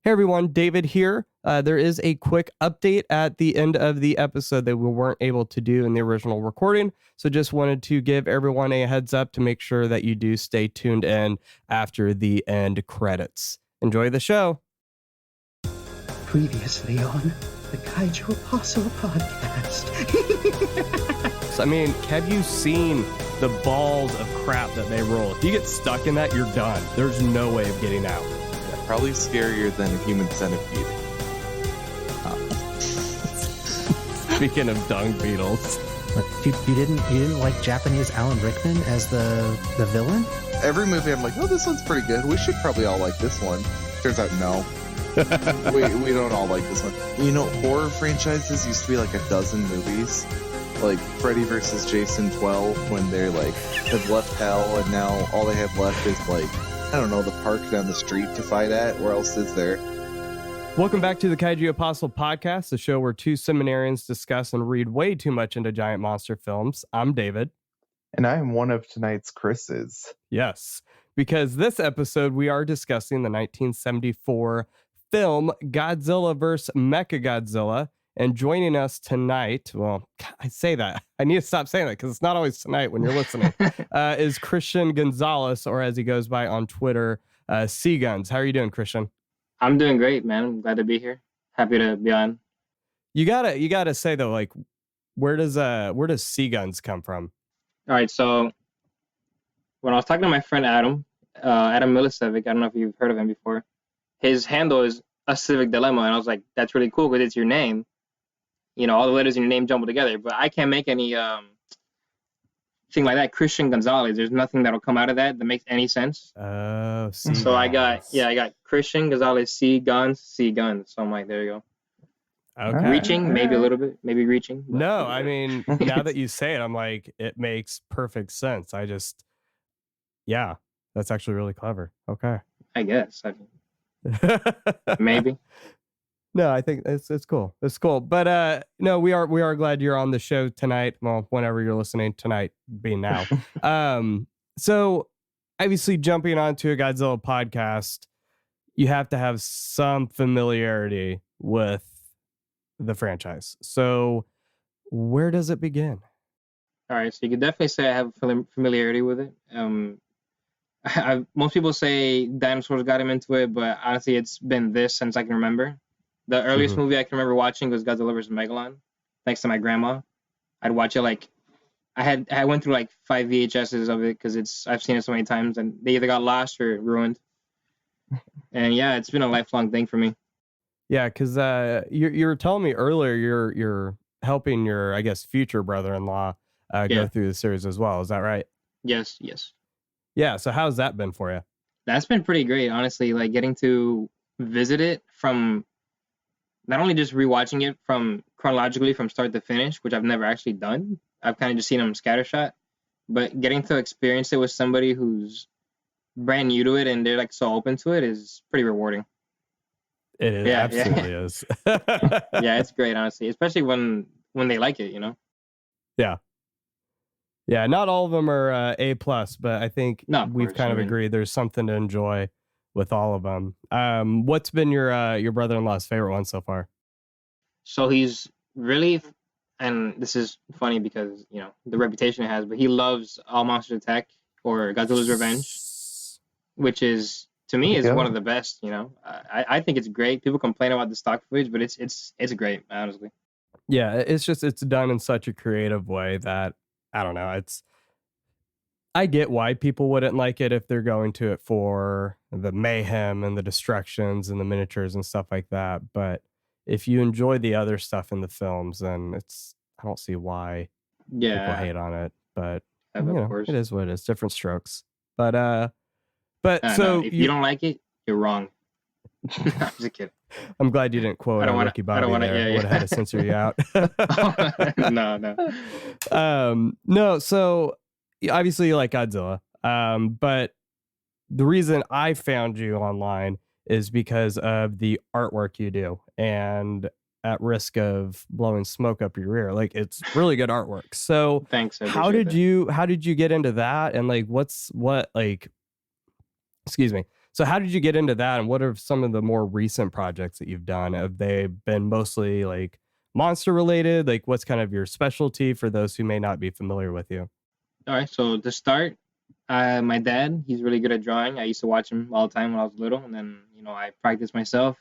Hey everyone, David here. There is a quick update at the end of the episode that we weren't able to do in the original recording. So just wanted to give everyone a heads up to make sure that you do stay tuned in after the end credits. Enjoy the show. Previously on the Kaiju Apostle podcast. So, I mean, have you seen the balls of crap that they roll? If you get stuck in that, you're done. There's no way of getting out. Probably scarier than a human centipede. Speaking of dung beetles. You didn't like Japanese Alan Rickman as the villain? Every movie I'm like, oh, this one's pretty good. We should probably all like this one. Turns out, no. we don't all like this one. You know, horror franchises used to be like a dozen movies. Like Freddy vs. Jason 12, when they're like, have left hell, and now all they have left is like, I don't know, the park down the street to fight at. Where else is there? Welcome back to the Kaiju Apostle podcast, the show where two seminarians discuss and read way too much into giant monster films. I'm David. And I am one of tonight's Chris's. Yes, because this episode we are discussing the 1974 film Godzilla vs. Mechagodzilla. And joining us tonight, well, I say that. I need to stop saying that because it's not always tonight when you're listening, is Christian Gonzalez, or as he goes by on Twitter, Seaguns. How are you doing, Christian? I'm doing great, man. I'm glad to be here. Happy to be on. You gotta say though, like, where does Seaguns come from? All right, so when I was talking to my friend Adam Milicevic, I don't know if you've heard of him before. His handle is A Civic Dilemma, and I was like, that's really cool because it's your name. You know, all the letters in your name jumbled together, but I can't make any thing like that. Christian Gonzalez. There's nothing that'll come out of that makes any sense. Oh, so I got Christian Gonzalez, Seaguns. So I'm like, there you go. Okay. Reaching, maybe a little bit, maybe reaching. No, I mean, now that you say it, I'm like, it makes perfect sense. That's actually really clever. Okay. I guess. Maybe. No, I think it's cool. It's cool. But no, we are glad you're on the show tonight. Well, whenever you're listening, tonight being now. So obviously jumping onto a Godzilla podcast, you have to have some familiarity with the franchise. So where does it begin? All right, so you could definitely say I have familiarity with it. Most people say dinosaurs got him into it, but honestly, it's been this since I can remember. The earliest movie I can remember watching was Godzilla vs. Megalon, thanks to my grandma. I'd watch it like I went through like 5 VHSs of it because I've seen it so many times, and they either got lost or ruined. And yeah, it's been a lifelong thing for me. Yeah, because you were telling me earlier you're helping your, I guess, future brother-in-law go through the series as well. Is that right? Yes. Yeah. So how's that been for you? That's been pretty great, honestly. Like getting to visit it from not only just rewatching it from chronologically from start to finish, which I've never actually done. I've kind of just seen them scattershot, but getting to experience it with somebody who's brand new to it and they're like so open to it is pretty rewarding. It is, absolutely is. Yeah, it's great, honestly, especially when they like it, you know? Yeah, not all of them are A+, but I think we've kind of agreed there's something to enjoy with all of them. What's been your brother-in-law's favorite one so far? So he's really, and this is funny because, you know, the reputation it has, but he loves All Monsters Attack or Godzilla's Revenge, which is, to me, is one of the best, you know. I think it's great. People complain about the stock footage, but it's great, honestly. Yeah, it's done in such a creative way that, I don't know, I get why people wouldn't like it if they're going to it for the mayhem and the destructions and the miniatures and stuff like that. But if you enjoy the other stuff in the films, then I don't see why people hate on it. But you know, it is what it is. Different strokes. But so if you don't like it, you're wrong. I'm just kidding. I'm glad you didn't quote Ricky Bobby there. Would have had to censor you out. No. No, so obviously you like Godzilla. But the reason I found you online is because of the artwork you do. And at risk of blowing smoke up your rear, like, it's really good artwork. So thanks. How did you get into that? And like, excuse me. So how did you get into that? And what are some of the more recent projects that you've done? Have they been mostly like monster related? Like what's kind of your specialty for those who may not be familiar with you? All right, so to start, my dad, he's really good at drawing. I used to watch him all the time when I was little, and then I practiced myself.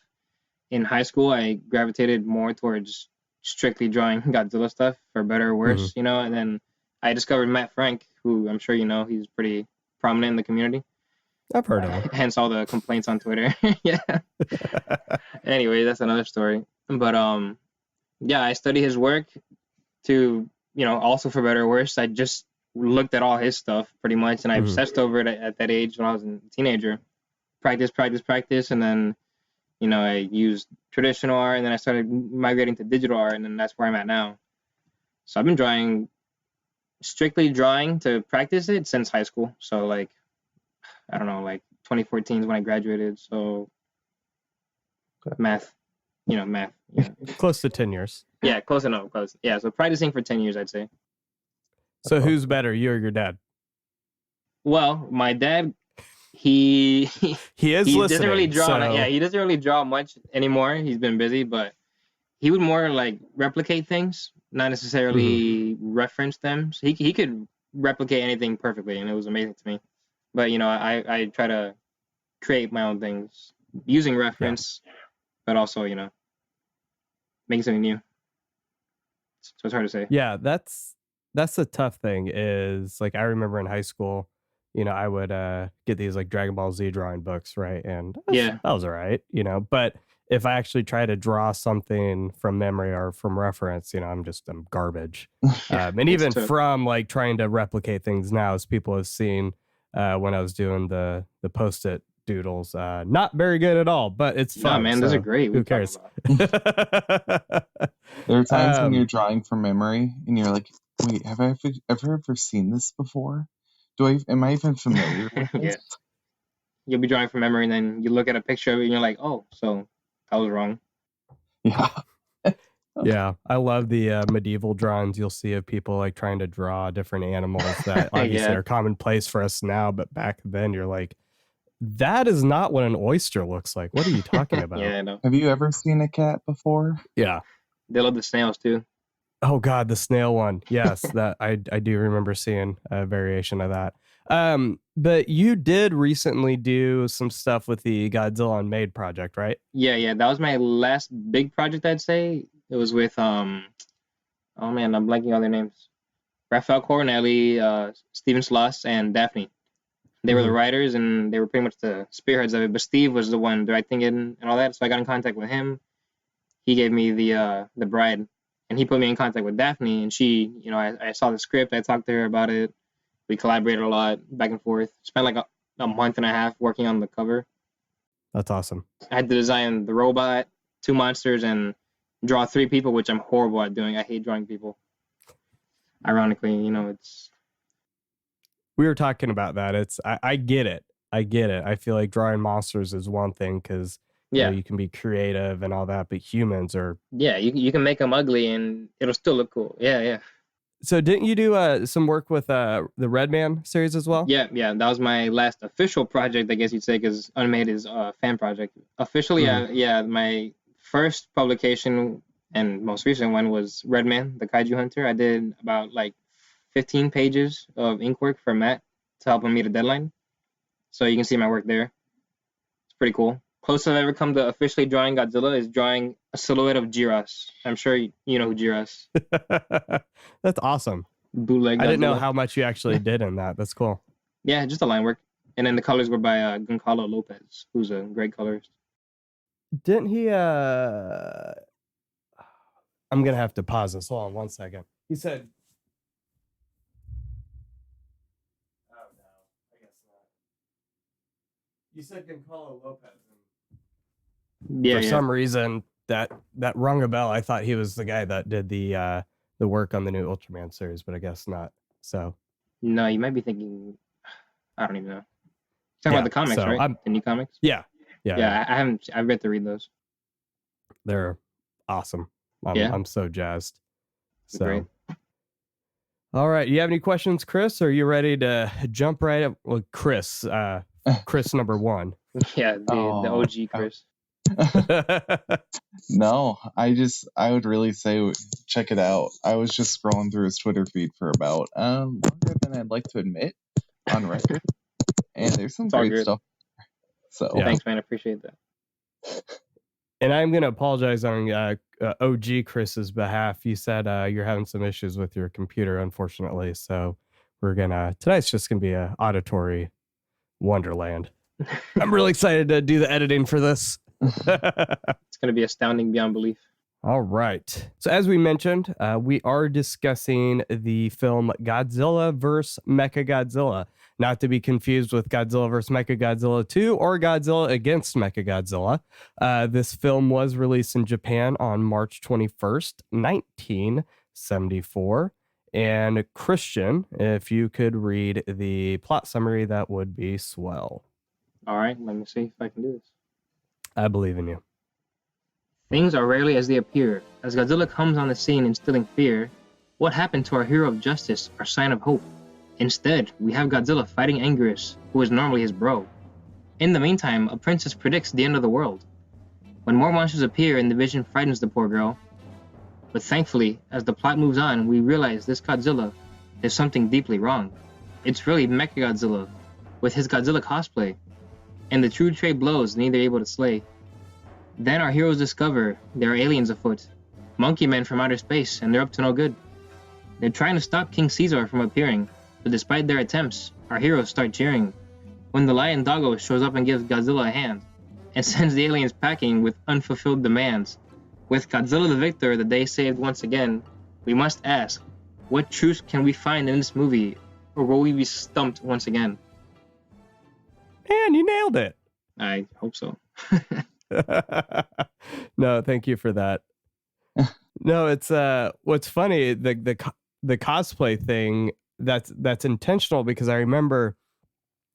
In high school, I gravitated more towards strictly drawing Godzilla stuff, for better or worse, and then I discovered Matt Frank, who I'm sure you know, he's pretty prominent in the community. I've heard of him. Hence all the complaints on Twitter. Yeah. Anyway, that's another story. But yeah, I study his work to, also for better or worse. I just looked at all his stuff pretty much, and I obsessed over it at that age when I was a teenager. Practice, and then I used traditional art, and then I started migrating to digital art, and then that's where I'm at now. So I've been strictly drawing to practice it since high school. So like, I don't know, like 2014 is when I graduated. So math. Close to 10 years. Yeah, close enough. Close. Yeah, so practicing for 10 years, I'd say. So who's better, you or your dad? Well, my dad, he doesn't really draw. So... Yeah, he doesn't really draw much anymore. He's been busy, but he would more like replicate things, not necessarily reference them. So he could replicate anything perfectly, and it was amazing to me. But I try to create my own things using reference, but also making something new. So it's hard to say. Yeah, that's the tough thing. Is like I remember in high school, I would get these like Dragon Ball Z drawing books, right? And that was all right, But if I actually try to draw something from memory or from reference, I'm garbage. And even from like trying to replicate things now, as people have seen when I was doing the Post-it doodles, not very good at all. But it's fun. Man, those are great. Who cares? There are times when you're drawing from memory, and you're like, "Wait, have I ever seen this before? Am I even familiar with this?" Yeah. You'll be drawing from memory, and then you look at a picture of it, and you're like, "Oh, so I was wrong." Yeah. Yeah, I love the medieval drawings you'll see of people like trying to draw different animals that obviously are commonplace for us now, but back then you're like, that is not what an oyster looks like. What are you talking about? Yeah, I know. Have you ever seen a cat before? Yeah. They love the snails too. Oh God, the snail one. Yes, that I do remember seeing a variation of that. But you did recently do some stuff with the Godzilla Unmade project, right? Yeah. That was my last big project, I'd say. It was with oh man, I'm blanking on their names. Raphael Coronelli, Steven Sloss, and Daphne. They were the writers, and they were pretty much the spearheads of it. But Steve was the one directing it and all that. So I got in contact with him. He gave me the bride, and he put me in contact with Daphne. And she, I saw the script. I talked to her about it. We collaborated a lot, back and forth. Spent like a month and a half working on the cover. That's awesome. I had to design the robot, 2 monsters, and draw 3 people, which I'm horrible at doing. I hate drawing people. Ironically, it's... We were talking about that. I get it. I feel like drawing monsters is one thing because you can be creative and all that, but humans are... Yeah, you can make them ugly and it'll still look cool. Yeah. So didn't you do some work with the Red Man series as well? Yeah. That was my last official project, I guess you'd say, because Unmade is a fan project. Officially, my first publication and most recent one was Red Man, the Kaiju Hunter. I did about like 15 pages of ink work for Matt to help him meet a deadline. So you can see my work there. It's pretty cool. Closest I've ever come to officially drawing Godzilla is drawing a silhouette of Jiras. I'm sure you know who Jiras. That's awesome. Bootleg Godzilla. I didn't know how much you actually did in that. That's cool. Yeah, just a line work. And then the colors were by Goncalo Lopez, who's a great colorist. Didn't he... I'm going to have to pause this. Hold on 1 second. He said... Oh, no. I guess not. You said Goncalo Lopez. For some reason, that rung a bell. I thought he was the guy that did the work on the new Ultraman series, but I guess not. So... No, you might be thinking... I don't even know. Talking about the comics, right? The new comics? Yeah. I've yet to read those. They're awesome. I'm so jazzed. So great. All right. You have any questions, Chris? Or are you ready to jump right up? Well, Chris number 1. Yeah, the Oh. OG Chris. No, I would really say check it out. I was just scrolling through his Twitter feed for about longer than I'd like to admit on record, and there's some It's all great good. stuff. So Yeah. Thanks, man. I appreciate that. And I'm going to apologize on OG Chris's behalf. You said you're having some issues with your computer, unfortunately. So tonight's just going to be a auditory wonderland. I'm really excited to do the editing for this. It's going to be astounding beyond belief. All right. So as we mentioned, we are discussing the film Godzilla vs. Mechagodzilla, not to be confused with Godzilla vs. Mechagodzilla 2 or Godzilla against Mechagodzilla. This film was released in Japan on March 21st, 1974. And Christian, if you could read the plot summary, that would be swell. All right, let me see if I can do this. I believe in you. Things are rarely as they appear. As Godzilla comes on the scene instilling fear, what happened to our hero of justice, our sign of hope? Instead, we have Godzilla fighting Anguirus, who is normally his bro. In the meantime, a princess predicts the end of the world. When more monsters appear and the vision frightens the poor girl. But thankfully, as the plot moves on, we realize this Godzilla is something deeply wrong. It's really Mechagodzilla, with his Godzilla cosplay, and the true trade blows neither able to slay. Then our heroes discover there are aliens afoot, monkey men from outer space, and they're up to no good. They're trying to stop King Caesar from appearing, but despite their attempts, our heroes start cheering when the lion Doggo shows up and gives Godzilla a hand, and sends the aliens packing with unfulfilled demands. With Godzilla the victor, the day saved once again, we must ask, what truth can we find in this movie, or will we be stumped once again? And you nailed it. I hope so. No, thank you for that. No, it's what's funny, the cosplay thing, that's intentional, because I remember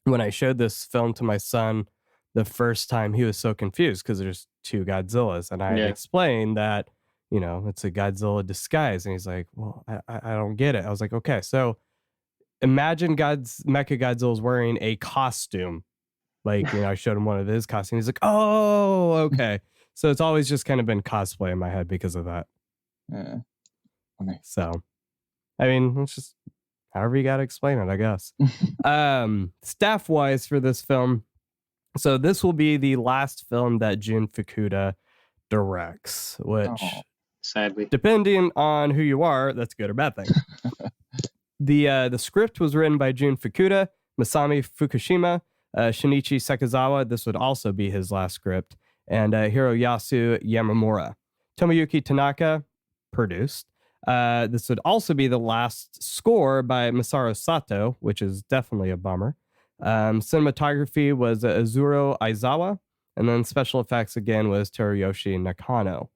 when I showed this film to my son the first time, he was so confused because there's two Godzillas, and I had explained that, it's a Godzilla disguise, and he's like, well, I don't get it. I was like, okay, so imagine Mechagodzilla's wearing a costume. Like, I showed him one of his costumes. He's like, oh, okay. So it's always just kind of been cosplay in my head because of that. yeah. Okay. So, I mean, it's just however you got to explain it, I guess. Staff-wise for this film, so this will be the last film that Jun Fukuda directs, which, sadly, depending on who you are, that's a good or bad thing. The script was written by Jun Fukuda, Masami Fukushima, Shinichi Sekizawa, this would also be his last script, and Hiroyasu Yamamura. Tomoyuki Tanaka produced. This would also be the last score by Masaru Sato, which is definitely a bummer. Cinematography was Azuro Aizawa, and then special effects again was Teruyoshi Nakano.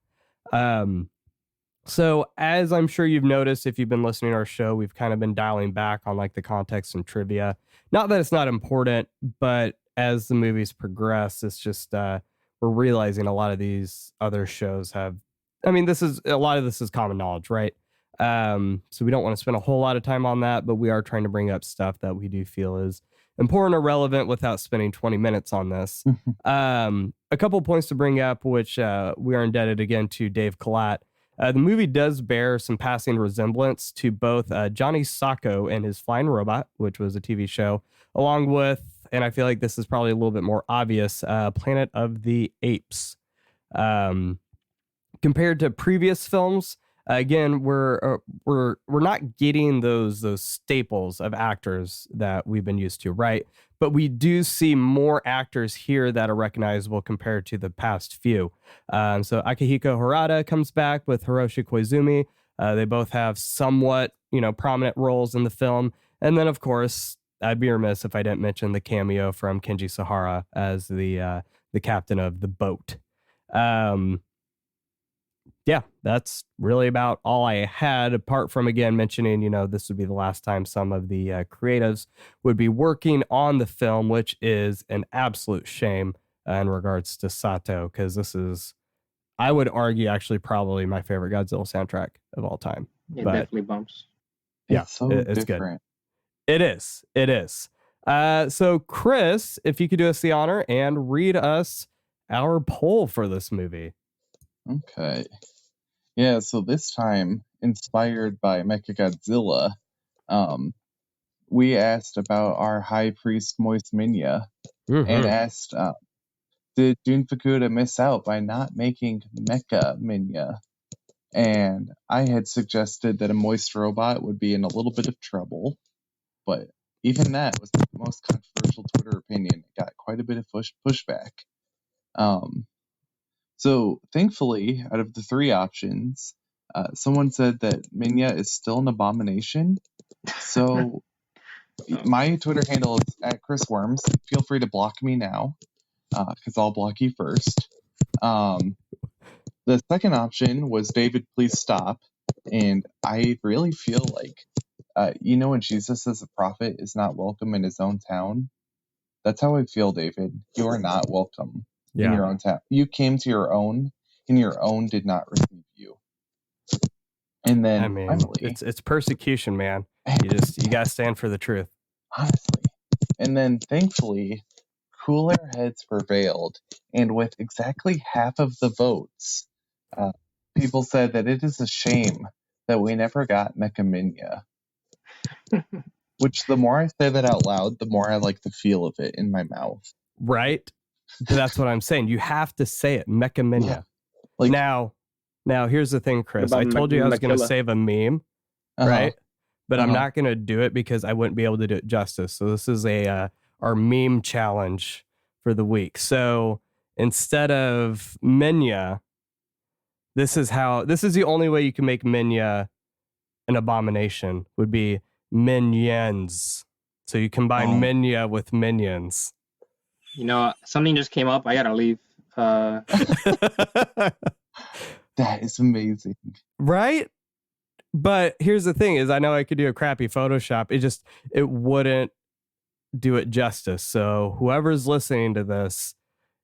So as I'm sure you've noticed, if you've been listening to our show, we've kind of been dialing back on like the context and trivia. Not that it's not important, but as the movies progress, it's just we're realizing a lot of these other shows have. I mean, a lot of this is common knowledge, right? So we don't want to spend a whole lot of time on that, but we are trying to bring up stuff that we do feel is important or relevant without spending 20 minutes on this. A couple points to bring up, which we are indebted again to Dave Collette. The movie does bear some passing resemblance to both Johnny Sacco and His Flying Robot, which was a TV show, along with, and I feel like this is probably a little bit more obvious, Planet of the Apes. Compared to previous films, again, we're not getting those staples of actors that we've been used to, right? But we do see more actors here that are recognizable compared to the past few. So Akihiko Harada comes back with Hiroshi Koizumi. They both have somewhat, prominent roles in the film. And then, of course, I'd be remiss if I didn't mention the cameo from Kenji Sahara as the captain of the boat. Yeah, that's really about all I had, apart from, again, mentioning, this would be the last time some of the creatives would be working on the film, which is an absolute shame in regards to Sato, because this is, I would argue, actually probably my favorite Godzilla soundtrack of all time. It definitely bumps. Yeah, It's so it's different. good. It is. So Chris, if you could do us the honor and read us our poll for this movie. Okay. Yeah, so this time, inspired by Mechagodzilla, we asked about our High Priest Moist Minya and asked, did Jun Fukuda miss out by not making Mecha Minya? And I had suggested that a moist robot would be in a little bit of trouble, but even that was the most controversial Twitter opinion. It got quite a bit of pushback. So thankfully, out of the three options, someone said that Minya is still an abomination. So my Twitter handle is @ChrisWorms. Feel free to block me now, because I'll block you first. The second option was David, please stop. And I really feel like, when Jesus as a prophet is not welcome in his own town, that's how I feel, David. You are not welcome in your own town. You came to your own, and your own did not receive you. And then I mean, finally, it's persecution, man. You gotta stand for the truth. Honestly. And then thankfully, cooler heads prevailed, and with exactly half of the votes, people said that it is a shame that we never got Mechaminya. Which, the more I say that out loud, the more I like the feel of it in my mouth. Right? That's what I'm saying. You have to say it, Mechaminya. Yeah. Like, now, here's the thing, Chris. I told you I was going to save a meme, right? But I'm not going to do it because I wouldn't be able to do it justice. So this is our meme challenge for the week. So instead of Minya, this is the only way you can make Minya an abomination, would be minions. So you combine Minya with minions. Something just came up. I gotta leave. That is amazing. Right? But here's the thing is I know I could do a crappy Photoshop. It wouldn't do it justice. So whoever's listening to this,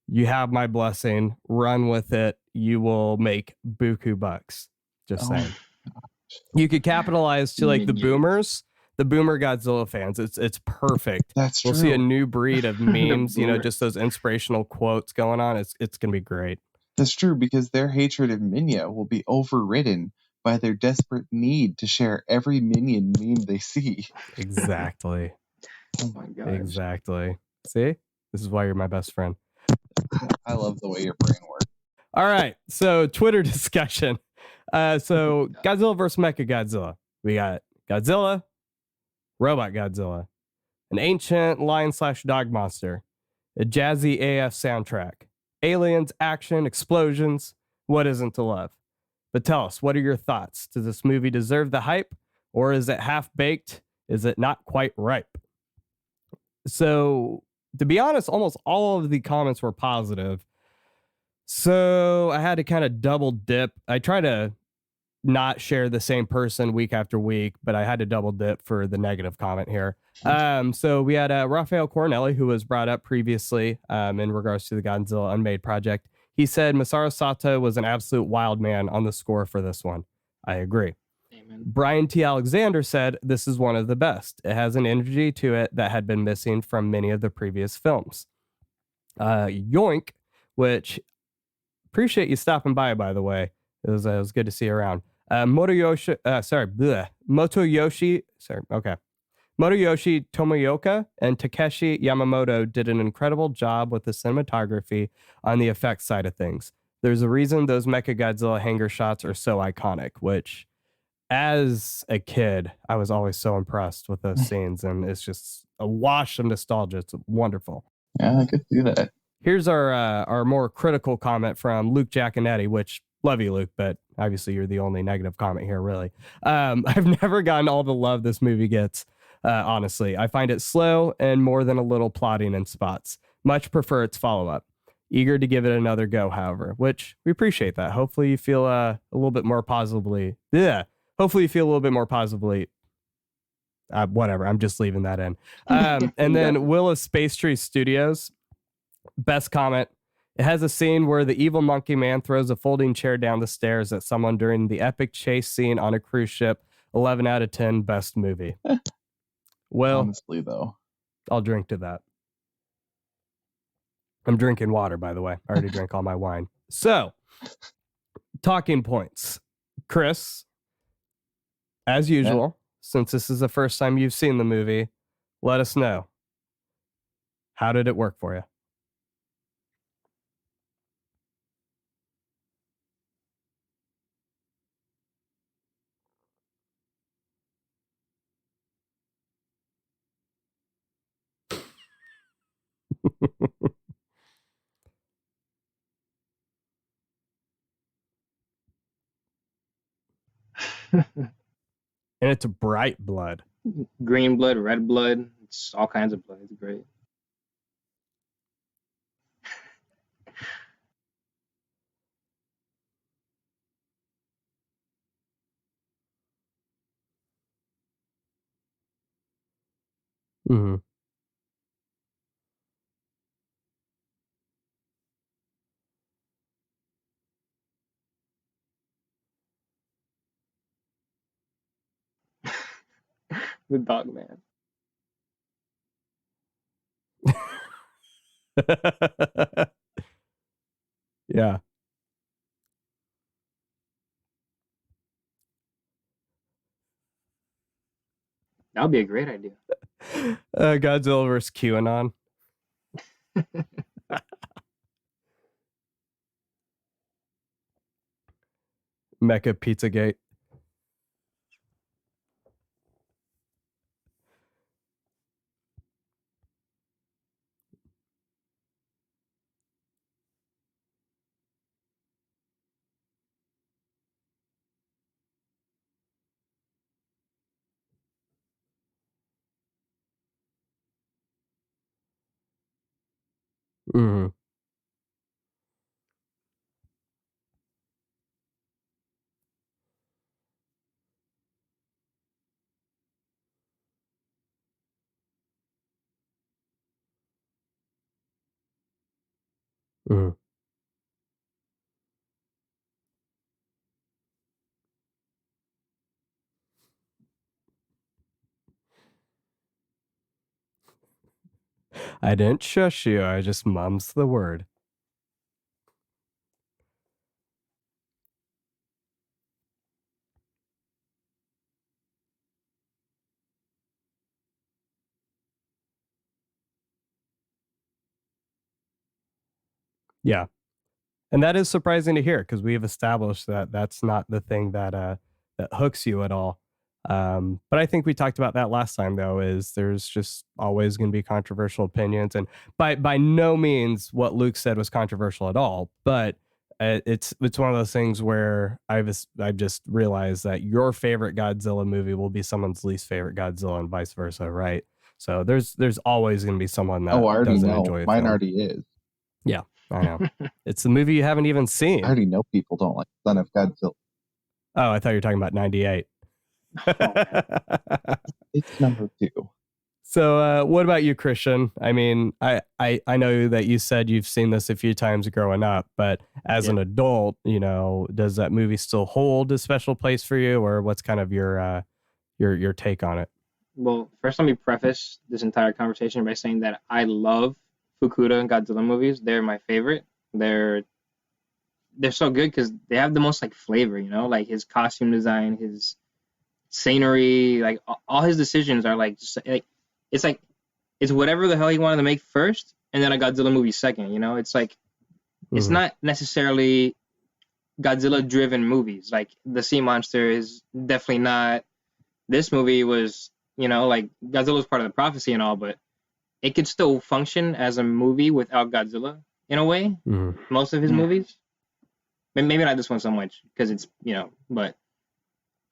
you have my blessing. Run with it. You will make buku bucks. Just saying. You could capitalize to like the boomers, the boomer Godzilla fans. It's perfect. That's true. We'll see a new breed of memes, just those inspirational quotes going on. It's going to be great. That's true, because their hatred of Minya will be overridden by their desperate need to share every Minion meme they see. Exactly. Oh my god. Exactly. See? This is why you're my best friend. I love the way your brain works. All right. So Twitter discussion. So Godzilla versus Mechagodzilla. We got Godzilla, Robot Godzilla, an ancient lion/dog monster, a jazzy AF soundtrack, aliens, action, explosions. What isn't to love? But tell us, what are your thoughts? Does this movie deserve the hype, or is it half-baked? Is it not quite ripe? So, to be honest, almost all of the comments were positive. So, I had to kind of double dip. I try to not share the same person week after week, but I had to double dip for the negative comment here. So, we had Raphael Cornelli, who was brought up previously in regards to the Godzilla Unmade project. He said Masaru Sato was an absolute wild man on the score for this one. I agree. Amen. Brian T. Alexander said this is one of the best. It has an energy to it that had been missing from many of the previous films. Yoink, which appreciate you stopping by the way. It was good to see you around. Motoyoshi Tomoyoka and Takeshi Yamamoto did an incredible job with the cinematography on the effects side of things. There's a reason those Mechagodzilla hanger shots are so iconic, which as a kid, I was always so impressed with those scenes, and it's just a wash of nostalgia. It's wonderful. Yeah, I could do that. Here's our more critical comment from Luke Giaconetti, which love you, Luke, but obviously you're the only negative comment here, really. I've never gotten all the love this movie gets. Honestly, I find it slow and more than a little plotting in spots. Much prefer its follow-up. Eager to give it another go, however, which we appreciate that. Hopefully you feel a little bit more positively. Yeah. Hopefully you feel a little bit more positively. Whatever. I'm just leaving that in. And then Will of Space Tree Studios. Best comment. It has a scene where the evil monkey man throws a folding chair down the stairs at someone during the epic chase scene on a cruise ship. 11 out of 10. Best movie. Well, honestly, though, I'll drink to that. I'm drinking water, by the way. I already drank all my wine. So, talking points. Chris, as usual, since this is the first time you've seen the movie, let us know. How did it work for you? And it's bright blood. Green blood, red blood, it's all kinds of blood. It's great. Mm-hmm. The dog man. Yeah. That would be a great idea. Godzilla vs. QAnon. Mecha Pizzagate. Mm-hmm. Mm-hmm. I didn't shush you. I just mum's the word. Yeah. And that is surprising to hear because we've established that that's not the thing that hooks you at all. But I think we talked about that last time, though. Is there's just always going to be controversial opinions, and by no means what Luke said was controversial at all. But it's one of those things where I've just realized that your favorite Godzilla movie will be someone's least favorite Godzilla, and vice versa, right? So there's always going to be someone that I already doesn't know. enjoy a Mine film. already is. Yeah, I know. It's the movie you haven't even seen. I already know people don't like Son of Godzilla. Oh, I thought you were talking about 98. It's number 2. So what about you, Christian? I mean, I know that you said you've seen this a few times growing up, but as an adult, does that movie still hold a special place for you, or what's kind of your take on it? Well, first let me preface this entire conversation by saying that I love Fukuda and Godzilla movies. They're my favorite. They're so good because they have the most like flavor, like his costume design, his scenery, like all his decisions are like just like it's whatever the hell he wanted to make first, and then a Godzilla movie second. It's like it's not necessarily Godzilla driven movies. Like the sea monster is definitely not. This movie was, like Godzilla's part of the prophecy and all, but it could still function as a movie without Godzilla in a way. Most of his movies, maybe not this one so much because it's but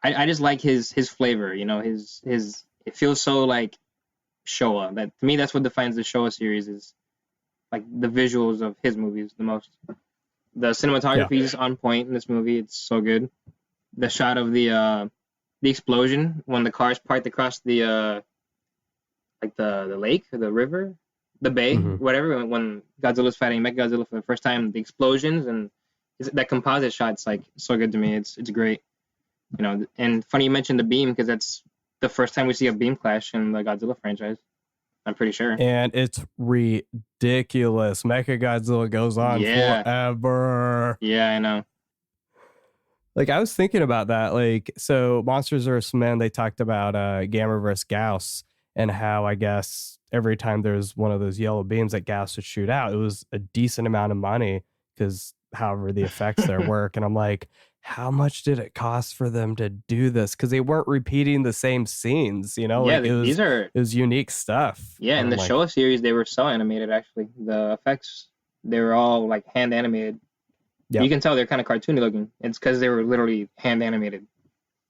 I just like his flavor. His it feels so like Showa. That to me that's what defines the Showa series is like the visuals of his movies the most. The cinematography is on point in this movie. It's so good. The shot of the explosion when the cars parked across the like the lake, the river, the bay, whatever. When Godzilla's fighting Mechagodzilla for the first time, the explosions and that composite shot's like so good to me. It's great, And funny you mentioned the beam because that's the first time we see a beam clash in the Godzilla franchise. I'm pretty sure. And it's ridiculous. Mechagodzilla goes on Yeah. forever. Yeah, I know. Like, I was thinking about that. Like, so Monsters vs. Men, they talked about Gamma versus Gauss and how, I guess, every time there's one of those yellow beams that Gauss would shoot out, it was a decent amount of money because however the effects there work. And I'm like, how much did it cost for them to do this? Because they weren't repeating the same scenes, you know? Yeah, Like, it was unique stuff. Yeah, in And the I'm like, Showa series, they were so animated, actually. The effects, they were all, like, hand animated. Yep. You can tell they're kind of cartoony looking. It's because they were literally hand animated.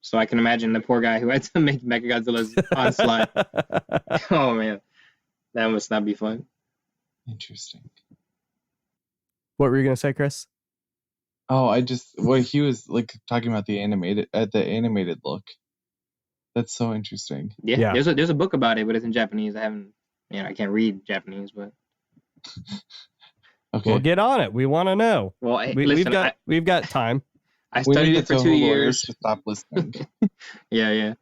So I can imagine the poor guy who had to make Mechagodzilla's onslaught. Oh, man. That must not be fun. Interesting. What were you going to say, Chris? Oh, he was like talking about the animated look. That's so interesting. Yeah. There's a book about it, but it's in Japanese. I can't read Japanese, but Okay. Well, get on it. We want to know. well, hey, listen, we've got time. I studied it for 2 years. To stop listening, Yeah.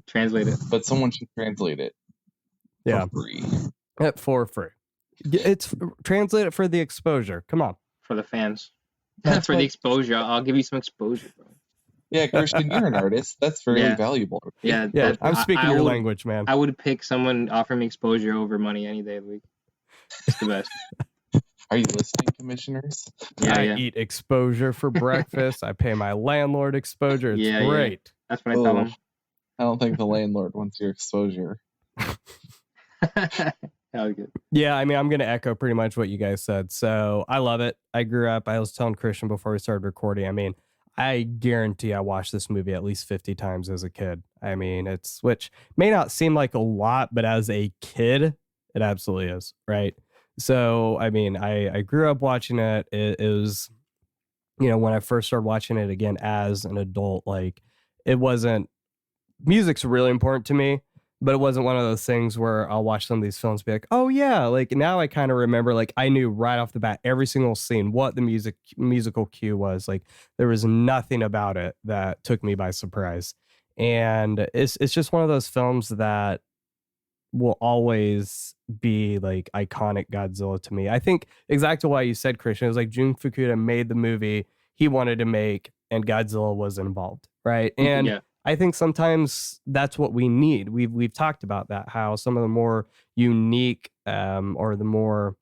Translate it. but someone should translate it. Yeah, For free. for free. It's translate it for the exposure. Come on. For the fans. That's For the what- exposure. I'll give you some exposure, bro. Yeah, Christian, you're an artist. That's very Yeah. valuable. Yeah, Yeah, that- I'm speaking I your would- language, man. I would pick someone offering me exposure over money any day of the week. It's the best. Are you listening, commissioners? Yeah, I yeah. eat exposure for breakfast. I pay my landlord exposure. It's Yeah, yeah. great. That's what I tell Oh. them. I don't think the landlord wants your exposure. That was good. Yeah, I mean, I'm going to echo pretty much what you guys said. So I love it. I grew up, I was telling Christian before we started recording, I mean, I guarantee I watched this movie at least 50 times as a kid. I mean, which may not seem like a lot, but as a kid, it absolutely is, right? So, I mean, I grew up watching it. It was, when I first started watching it again as an adult, like, music's really important to me, but it wasn't one of those things where I'll watch some of these films and be like, oh yeah, like now I kind of remember, like I knew right off the bat every single scene what the musical cue was. Like there was nothing about it that took me by surprise. And it's just one of those films that will always be like iconic Godzilla to me. I think exactly why you said, Christian, it was like Jun Fukuda made the movie he wanted to make and Godzilla was involved, right? And Yeah. I think sometimes that's what we need. We've talked about that, how some of the more unique or the more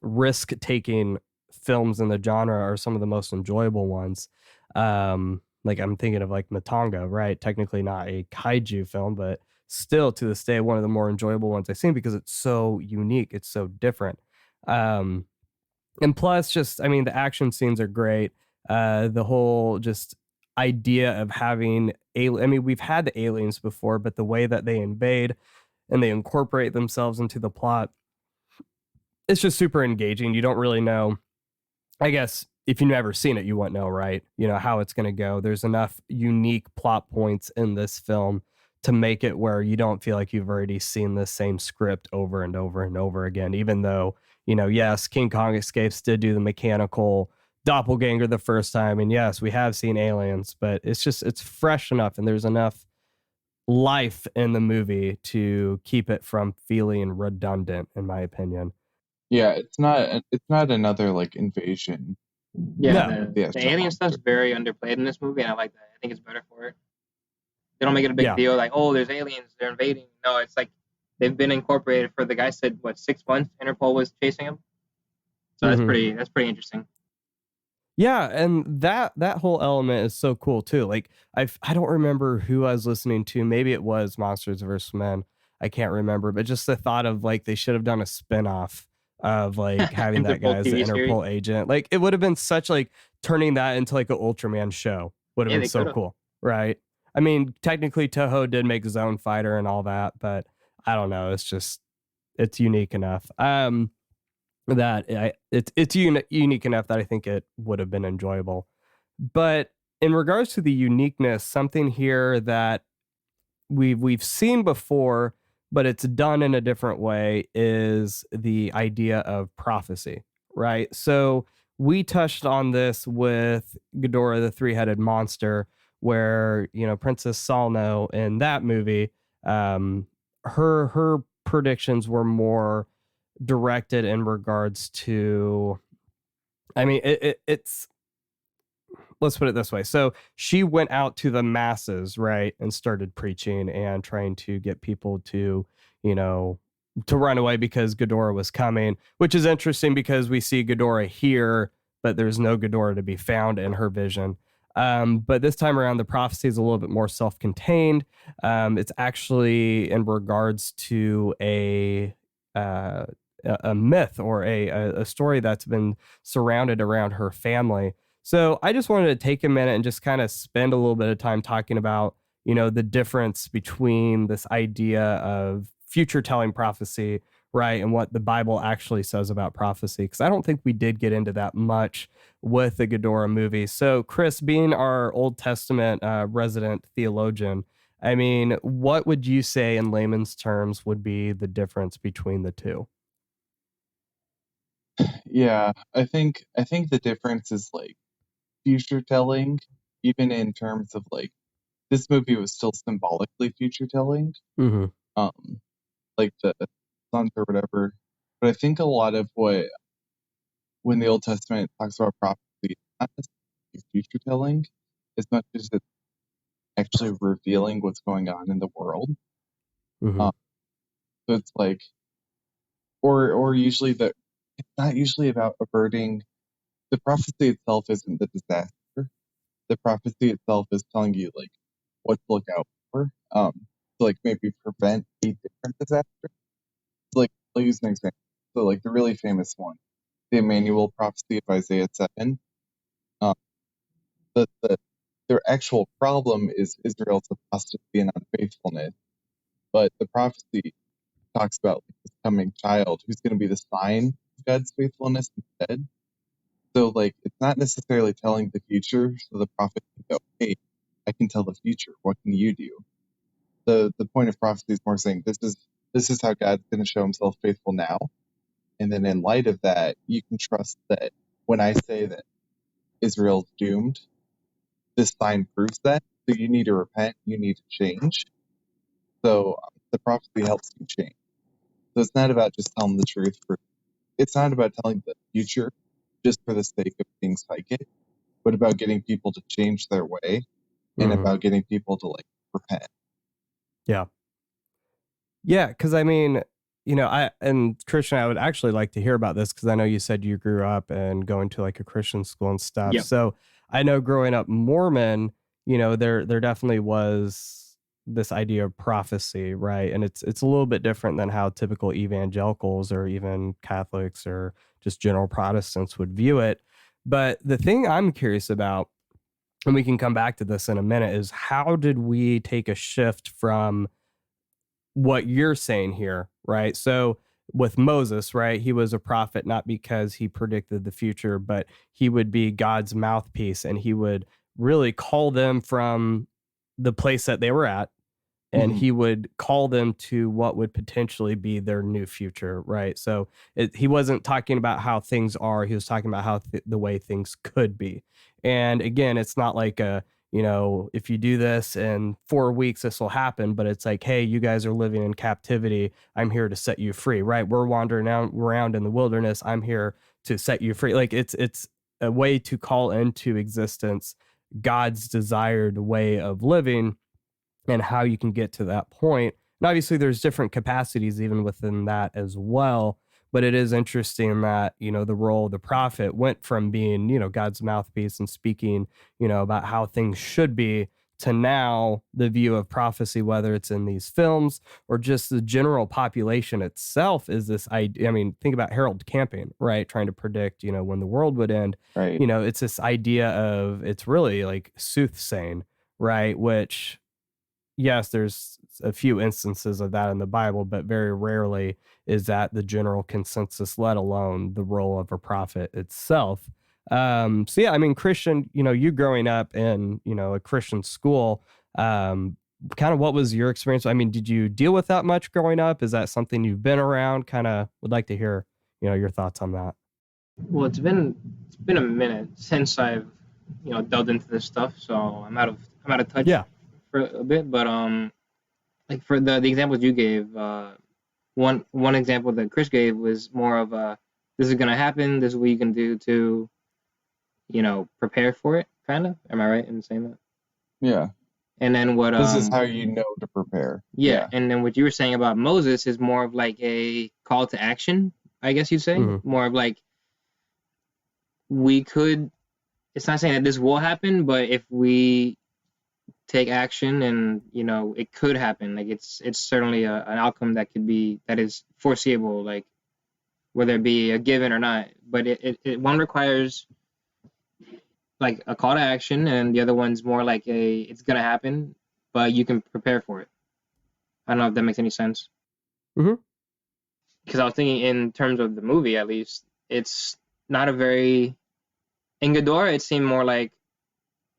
risk-taking films in the genre are some of the most enjoyable ones. Like I'm thinking of like Matanga, right? Technically not a kaiju film, but still to this day one of the more enjoyable ones I've seen because it's so unique, it's so different. And plus, just I mean, the action scenes are great. The whole just idea of having I mean, we've had the aliens before, but the way that they invade and they incorporate themselves into the plot, it's just super engaging. You don't really know, I guess if you've never seen it, you won't know, right? How it's going to go. There's enough unique plot points in this film to make it where you don't feel like you've already seen the same script over and over and over again, even though, yes, King Kong Escapes did do the mechanical doppelganger the first time, and yes, we have seen aliens, but it's fresh enough and there's enough life in the movie to keep it from feeling redundant, in my opinion. Yeah, it's not another like invasion. Yeah, No. the alien stuff's very underplayed in this movie, and I like that. I think it's better for it. They don't make it a big deal, like, oh, there's aliens, they're invading. No, it's like they've been incorporated for the guy said 6 months Interpol was chasing him. So that's pretty interesting. Yeah, and that whole element is so cool too. Like I don't remember who I was listening to. Maybe it was Monsters vs. Men. I can't remember, but just the thought of like they should have done a spin-off of like having that guy as the Interpol agent. Like it would have been such like turning that into like an Ultraman show would have been so cool, right? I mean, technically Toho did make Zone Fighter and all that, but I don't know. It's unique enough. It's unique enough that I think it would have been enjoyable. But in regards to the uniqueness, something here that we've seen before, but it's done in a different way, is the idea of prophecy, right? So we touched on this with Ghidorah, the three-headed monster, where Princess Salno in that movie, her predictions were more directed in regards to, I mean, it's, let's put it this way. So she went out to the masses, right, and started preaching and trying to get people to, you know, to run away because Ghidorah was coming, which is interesting because we see Ghidorah here, but there's no Ghidorah to be found in her vision. But this time around, the prophecy is a little bit more self-contained. It's actually in regards to uh, a myth or a story that's been surrounded around her family. So I just wanted to take a minute and just kind of spend a little bit of time talking about, you know, the difference between this idea of future telling prophecy, right, and what the Bible actually says about prophecy, because I don't think we did get into that much with the Ghidorah movie. So, Chris, being our Old Testament resident theologian, I mean, what would you say in layman's terms would be the difference between the two? Yeah, I think the difference is like future telling, even in terms of like this movie was still symbolically future telling, Mm-hmm. um, like the sons or whatever. But I think a lot of what when the Old Testament talks about prophecy, it's not necessarily future telling as much as it's actually revealing what's going on in the world. Mm-hmm. Um, so it's like, or usually that it's not usually about averting. The prophecy itself isn't the disaster. The prophecy itself is telling you like what to look out for. To like maybe prevent a different disaster. So, like I'll use an example. So like the really famous one, the Emmanuel prophecy of Isaiah 7. Um, the their actual problem is Israel's apostasy and unfaithfulness, but the prophecy talks about like, this coming child who's going to be the sign of God's faithfulness instead. So like it's not necessarily telling the future, so the prophet can go, "Hey, I can tell the future. What can you do?" The point of prophecy is more saying this is how God's going to show Himself faithful now, and then in light of that, you can trust that when I say that Israel's doomed, this sign proves that. So you need to repent. You need to change. So the prophecy helps you change. So it's not about just telling the truth. It's not about telling the future just for the sake of being psychic, but about getting people to change their way and Mm-hmm. about getting people to like repent. Yeah. Yeah, because I mean, you know, Christian, I would actually like to hear about this because I know you said you grew up and going to like a Christian school and stuff. Yep. So I know growing up Mormon, you know, there definitely was this idea of prophecy, right? And it's a little bit different than how typical evangelicals or even Catholics or just general Protestants would view it. But the thing I'm curious about, and we can come back to this in a minute, is how did we take a shift from what you're saying here, right? So with Moses, right, he was a prophet not because he predicted the future, but he would be God's mouthpiece and he would really call them from the place that they were at and Mhm. he would call them to what would potentially be their new future, right? So he wasn't talking about how things are, he was talking about how the way things could be. And again, it's not like a, you know, if you do this in 4 weeks, this will happen, but it's like, hey, you guys are living in captivity. I'm here to set you free, right? We're wandering around in the wilderness. I'm here to set you free. Like it's a way to call into existence God's desired way of living and how you can get to that point. And obviously there's different capacities even within that as well. But it is interesting that, you know, the role of the prophet went from being, you know, God's mouthpiece and speaking, you know, about how things should be to now the view of prophecy, whether it's in these films or just the general population itself is this idea. I mean, think about Harold Camping, right? Trying to predict, you know, when the world would end. Right. You know, it's this idea of it's really like soothsaying, right? Which yes, there's a few instances of that in the Bible, but very rarely is that the general consensus, let alone the role of a prophet itself. So yeah, I mean, Christian, you know, you growing up in, you know, a Christian school, kind of what was your experience? I mean, did you deal with that much growing up? Is that something you've been around? Kind of would like to hear, you know, your thoughts on that. Well, it's been a minute since I've delved into this stuff, so I'm out of touch Yeah. for a bit. But like for the examples you gave, one example that Chris gave was more of a, this is gonna happen. This is what you can do to, prepare for it. Kind of. Am I right in saying that? Yeah. And then what? This is how you know to prepare. Yeah. And then what you were saying about Moses is more of like a call to action, I guess you'd say. Mhm. More of like, we could. It's not saying that this will happen, but if we take action, and it could happen. Like it's certainly an outcome that is foreseeable, like whether it be a given or not. But one requires like a call to action, and the other one's more like it's gonna happen, but you can prepare for it. I don't know if that makes any sense. Mhm. Because I was thinking in terms of the movie, at least, it's not a very. In Ghidorah, it seemed more like,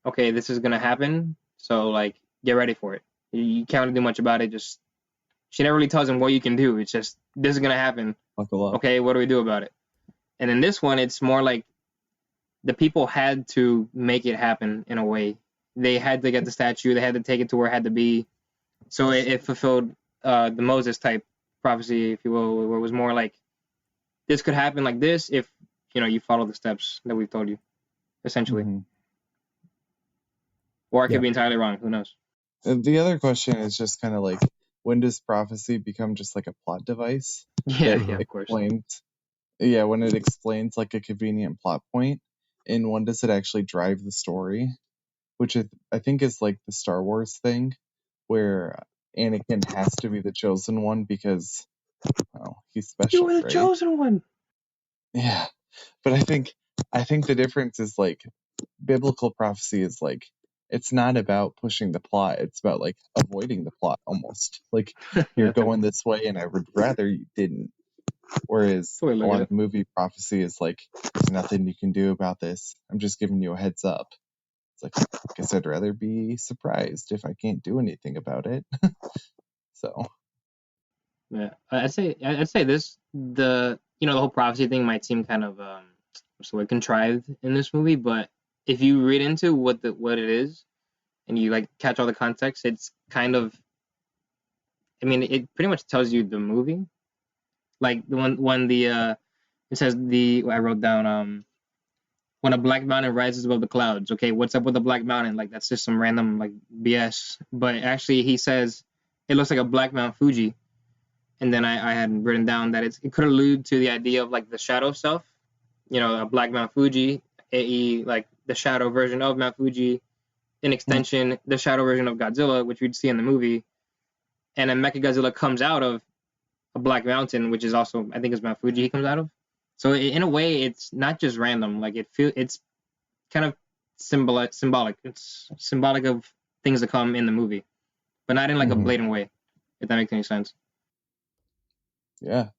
okay, this is gonna happen, so like get ready for it. You can't really do much about it. Just she never really tells him what you can do. It's just, this is gonna happen. Buckle up. Okay, what do we do about it? And in this one, it's more like the people had to make it happen in a way. They had to get the statue. They had to take it to where it had to be. So it fulfilled the Moses type prophecy, if you will, where it was more like, this could happen like this if you follow the steps that we've told you, essentially. Mhm. Or I could Yeah. be entirely wrong. Who knows? The other question is just kind of like, when does prophecy become just like a plot device? Yeah, that yeah, of course. explains, yeah, when it explains like a convenient plot point, and when does it actually drive the story? Which I think is like the Star Wars thing, where Anakin has to be the chosen one because, well, he's special. You were the right? chosen one. Yeah, but I think the difference is like, biblical prophecy is like, it's not about pushing the plot, it's about like avoiding the plot almost. Like, you're going this way and I would rather you didn't. Whereas a lot of movie prophecy is like, there's nothing you can do about this. I'm just giving you a heads up. It's like, I guess I'd rather be surprised if I can't do anything about it. So Yeah, I'd say this, the whole prophecy thing might seem kind of what's the word, contrived in this movie, but if you read into what it is, and you like catch all the context, it's kind of, I mean, it pretty much tells you the movie. Like the one when it says I wrote down when a black mountain rises above the clouds. Okay, what's up with the black mountain? Like that's just some random like BS. But actually, he says it looks like a black Mount Fuji. And then I had written down that it could allude to the idea of like the shadow self, a black Mount Fuji, a.e. like the shadow version of Mount Fuji, in extension, the shadow version of Godzilla, which we'd see in the movie. And then Mechagodzilla comes out of a black mountain, which is also, I think, is Mount Fuji he comes out of. So in a way, it's not just random. Like it's kind of symbolic. It's symbolic of things to come in the movie, but not in like a blatant way, if that makes any sense. yeah.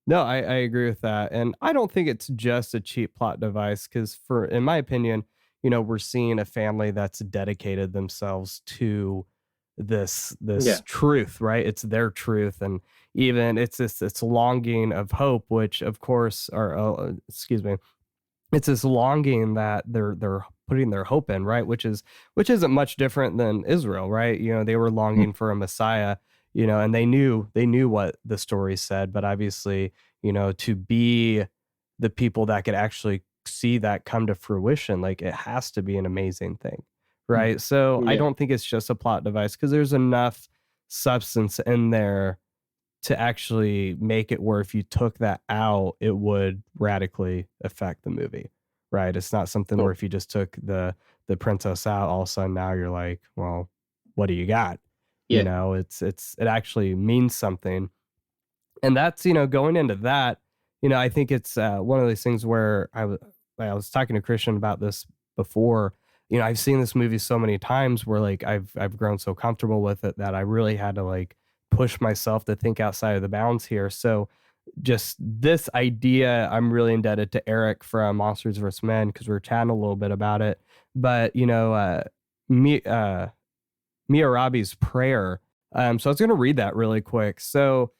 No, I agree with that. And I don't think it's just a cheap plot device because, in my opinion, we're seeing a family that's dedicated themselves to this Yeah. truth, right? It's their truth. And even it's this longing of hope, which of course, or excuse me, it's this longing that they're putting their hope in, right? Which isn't much different than Israel, right? They were longing for a Messiah, and they knew what the story said, but obviously, to be the people that could actually see that come to fruition, like it has to be an amazing thing, right? So I Yeah. don't think it's just a plot device because there's enough substance in there to actually make it where if you took that out, it would radically affect the movie, right? It's not something where if you just took the princess out, all of a sudden now you're like, well, what do you got? Yeah. It actually means something. And that's, going into that, I think it's one of those things where I was talking to Christian about this before. I've seen this movie so many times where like I've grown so comfortable with it that I really had to like push myself to think outside of the bounds here. So just this idea, I'm really indebted to Eric from Monsters vs. Men because we were chatting a little bit about it. But Miyarabi's prayer. So I was going to read that really quick. So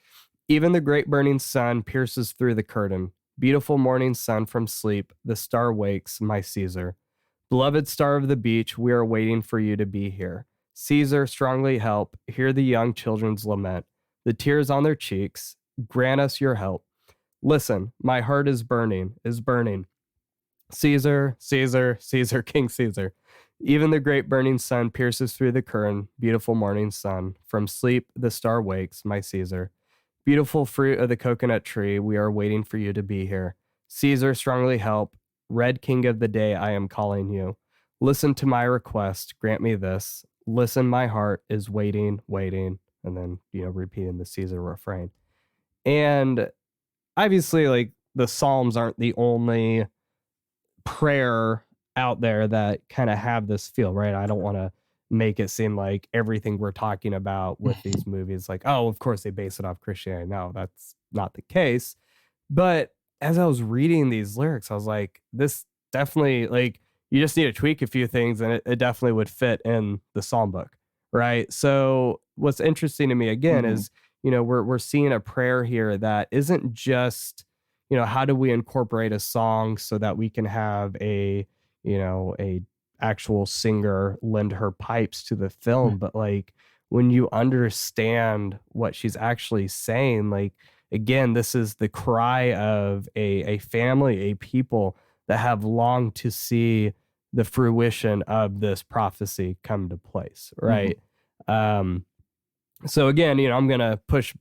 even the great burning sun pierces through the curtain. Beautiful morning sun from sleep, the star wakes, my Caesar. Beloved star of the beach, we are waiting for you to be here. Caesar, strongly help, hear the young children's lament. the tears on their cheeks. Grant us your help. Listen, my heart is burning, is burning. Caesar, Caesar, Caesar, King Caesar. Even the great burning sun pierces through the curtain. Beautiful morning sun. From sleep, the star wakes, my Caesar. Beautiful fruit of the coconut tree, we are waiting for you to be here. Caesar, strongly help. Red king of the day, I am calling you. Listen to my request. Grant me this. Listen, my heart is waiting, waiting. And then, repeating the Caesar refrain. And obviously, like, the Psalms aren't the only prayer out there that kind of have this feel, right? I don't want to make it seem like everything we're talking about with these movies, like, oh, of course they base it off Christianity. No, that's not the case. But as I was reading these lyrics, I was like, this definitely, like, you just need to tweak a few things and it definitely would fit in the Psalm book, right? So what's interesting to me again is, we're seeing a prayer here that isn't just, how do we incorporate a song so that we can have a actual singer lend her pipes to the film, but like when you understand what she's actually saying, like, again, this is the cry of a family, a people that have longed to see the fruition of this prophecy come to place, right? So again, I'm gonna push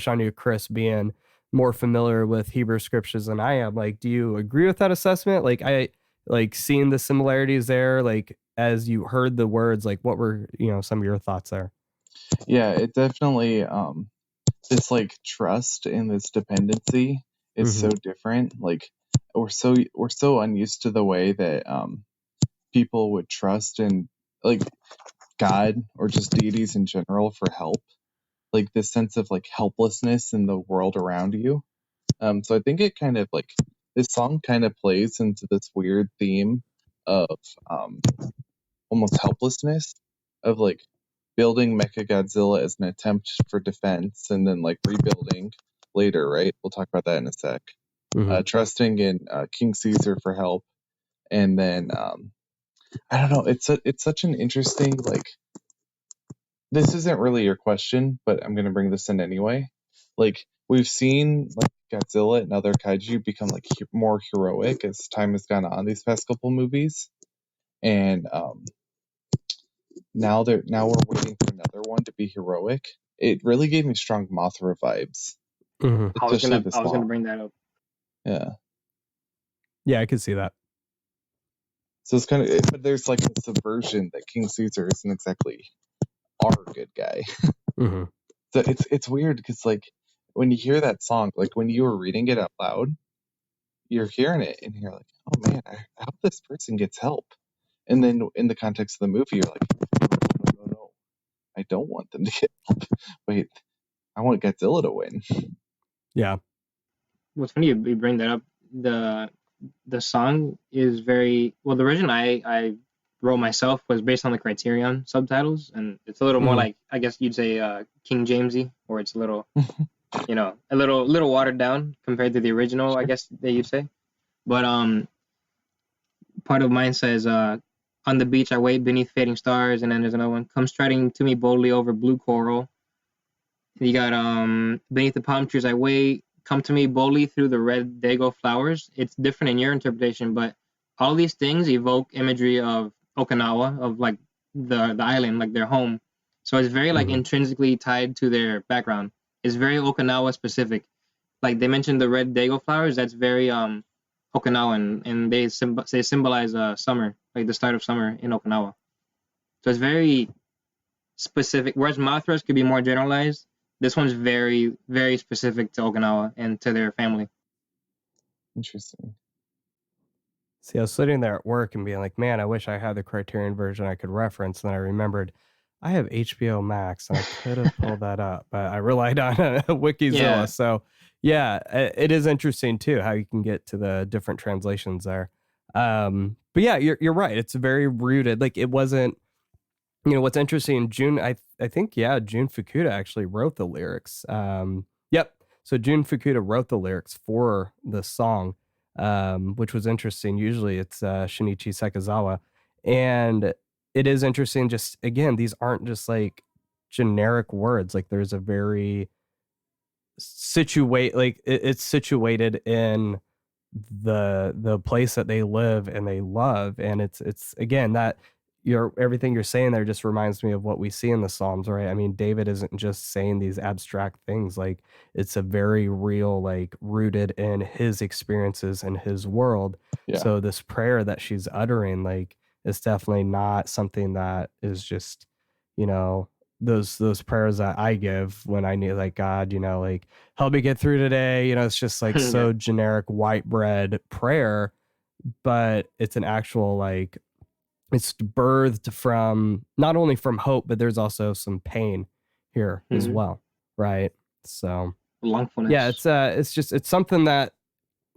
on you, Chris, being more familiar with Hebrew scriptures than I am. Like, do you agree with that assessment? Like, I like seeing the similarities there, like as you heard the words, like what were, some of your thoughts there? Yeah, it definitely this like trust and this dependency is so different. Like we're so unused to the way that people would trust in like God or just deities in general for help. Like this sense of like helplessness in the world around you. So I think it kind of like this song kind of plays into this weird theme of almost helplessness, of like building Mechagodzilla as an attempt for defense and then like rebuilding later, right? We'll talk about that in a sec. Trusting in King Caesar for help, and then I don't know. It's such an interesting, like, this isn't really your question, but I'm gonna bring this in anyway. Like we've seen like Godzilla and other kaiju become like more heroic as time has gone on these past couple movies, and now we're waiting for another one to be heroic. It really gave me strong Mothra vibes. I was gonna bring that up. Yeah, I could see that. So it's kind of, but there's like a subversion that King Caesar isn't exactly our good guy. So it's weird because like when you hear that song, like when you were reading it out loud, you're hearing it and you're like, oh man, I hope this person gets help. And then in the context of the movie, you're like, no, I don't want them to get help. Wait, I want Godzilla to win. Yeah. What's funny, you bring that up. The song is very well. The version I wrote myself was based on the Criterion subtitles, and it's a little more like, I guess you'd say King Jamesy, or it's a little a little watered down compared to the original, I guess that you'd say. But part of mine says on the beach I wait beneath fading stars, and then there's another one, come striding to me boldly over blue coral. You got beneath the palm trees I wait, come to me boldly through the red dago flowers. It's different in your interpretation, but all these things evoke imagery of Okinawa, of like the island, like their home. So it's very like intrinsically tied to their background. It's very Okinawa specific. Like they mentioned the red dago flowers, that's very Okinawan, and they symbolize summer, like the start of summer in Okinawa. So it's very specific. Whereas Mothras could be more generalized, this one's very, very specific to Okinawa and to their family. Interesting. See, I was sitting there at work and being like, man, I wish I had the Criterion version I could reference. And then I remembered I have HBO Max and I could have pulled that up, but I relied on Wikizilla. Yeah. So yeah, it is interesting too, how you can get to the different translations there. But yeah, you're right. It's very rooted. Like it wasn't, what's interesting, Jun Fukuda actually wrote the lyrics. Yep. So Jun Fukuda wrote the lyrics for the song, which was interesting. Usually it's Shinichi Sekizawa. And it is interesting, just again, these aren't just like generic words. Like there's a very it's situated in the place that they live and they love, and it's again that everything you're saying there just reminds me of what we see in the Psalms, right? I mean, David isn't just saying these abstract things, like it's a very real, like rooted in his experiences and his world. Yeah. So this prayer that she's uttering, like, it's definitely not something that is just, you know, those prayers that I give when I need, like, God, you know, like, help me get through today. You know, it's just like so generic white bread prayer, but it's an actual, like, it's birthed from not only from hope, but there's also some pain here as well, right? So Longfulness. yeah, it's something that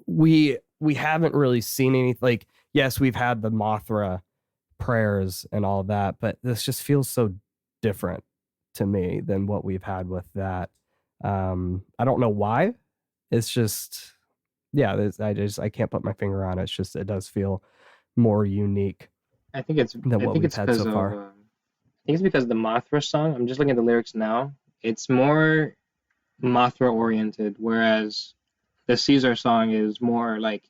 we haven't really seen any, like, yes, we've had the Mothra prayers and all that, but this just feels so different to me than what we've had with that. I don't know why. It's just, yeah, I can't put my finger on it. It's just, it does feel more unique. I think it's because so of far. I think it's because the Mothra song. I'm just looking at the lyrics now. It's more Mothra oriented, whereas the Caesar song is more like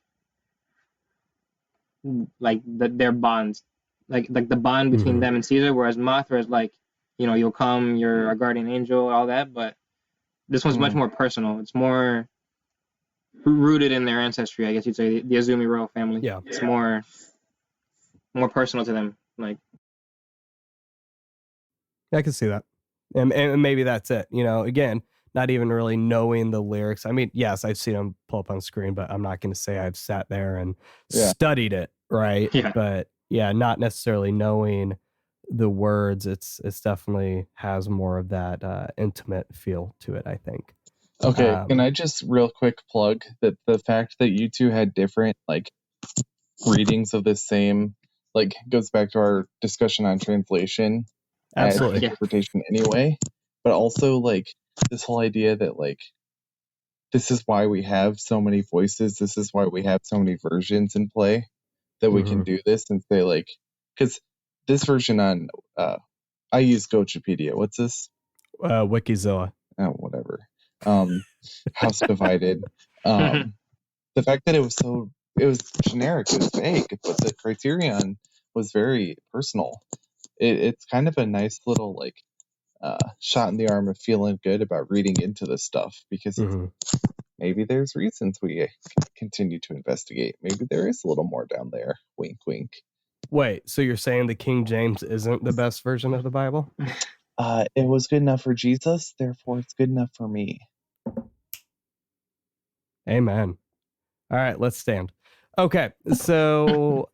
their bonds, like the bond between them and Caesar. Whereas Mothra is like, you know, you'll come, you're a guardian angel, all that. But this one's much more personal. It's more rooted in their ancestry, I guess you'd say, the Azumi royal family. Yeah, it's more personal to them. Like, I can see that, and maybe that's it. You know, again, not even really knowing the lyrics. I mean, yes, I've seen them pull up on screen, but I'm not going to say I've sat there and studied it, right? Yeah. But yeah, not necessarily knowing the words. It's definitely has more of that intimate feel to it, I think. Okay, can I just real quick plug that the fact that you two had different, like, readings of this same, like, goes back to our discussion on translation and Absolutely. interpretation anyway, but also, like, this whole idea that, like, this is why we have so many voices, this is why we have so many versions in play, that we can do this and say, like, because this version on, I use Gochipedia. What's this? Wikizilla. Oh, whatever. House Divided. The fact that it was generic, it was vague, but the criterion was very personal. It's kind of a nice little, like, shot in the arm of feeling good about reading into this stuff, because maybe there's reasons we continue to investigate. Maybe there is a little more down there. Wink, wink. Wait, so you're saying the King James isn't the best version of the Bible? It was good enough for Jesus, therefore it's good enough for me. Amen. All right, let's stand. Okay, so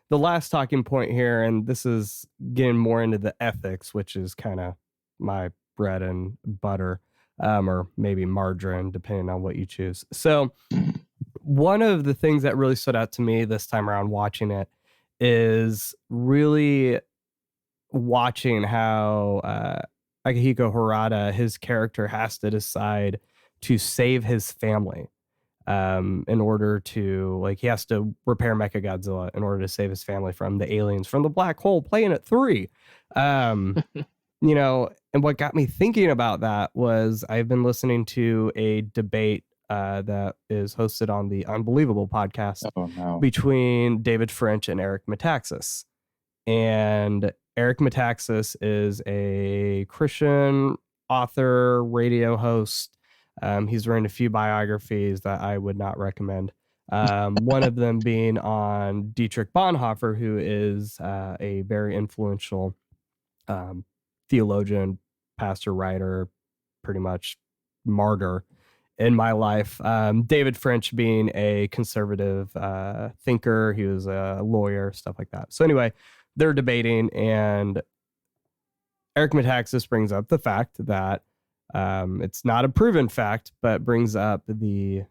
the last talking point here, and this is getting more into the ethics, which is kind of my bread and butter, or maybe margarine, depending on what you choose. So one of the things that really stood out to me this time around watching it is really watching how Akihiko Harada, his character, has to decide to save his family in order to, like, he has to repair Mechagodzilla in order to save his family from the aliens from the black hole Planet 3. You know, and what got me thinking about that was I've been listening to a debate that is hosted on the Unbelievable podcast between David French and Eric Metaxas. And Eric Metaxas is a Christian author, radio host. He's written a few biographies that I would not recommend. One of them being on Dietrich Bonhoeffer, who is a very influential theologian, pastor, writer, pretty much martyr in my life. David French being a conservative thinker. He was a lawyer, stuff like that. So anyway, they're debating, and Eric Metaxas brings up the fact that it's not a proven fact, but brings up the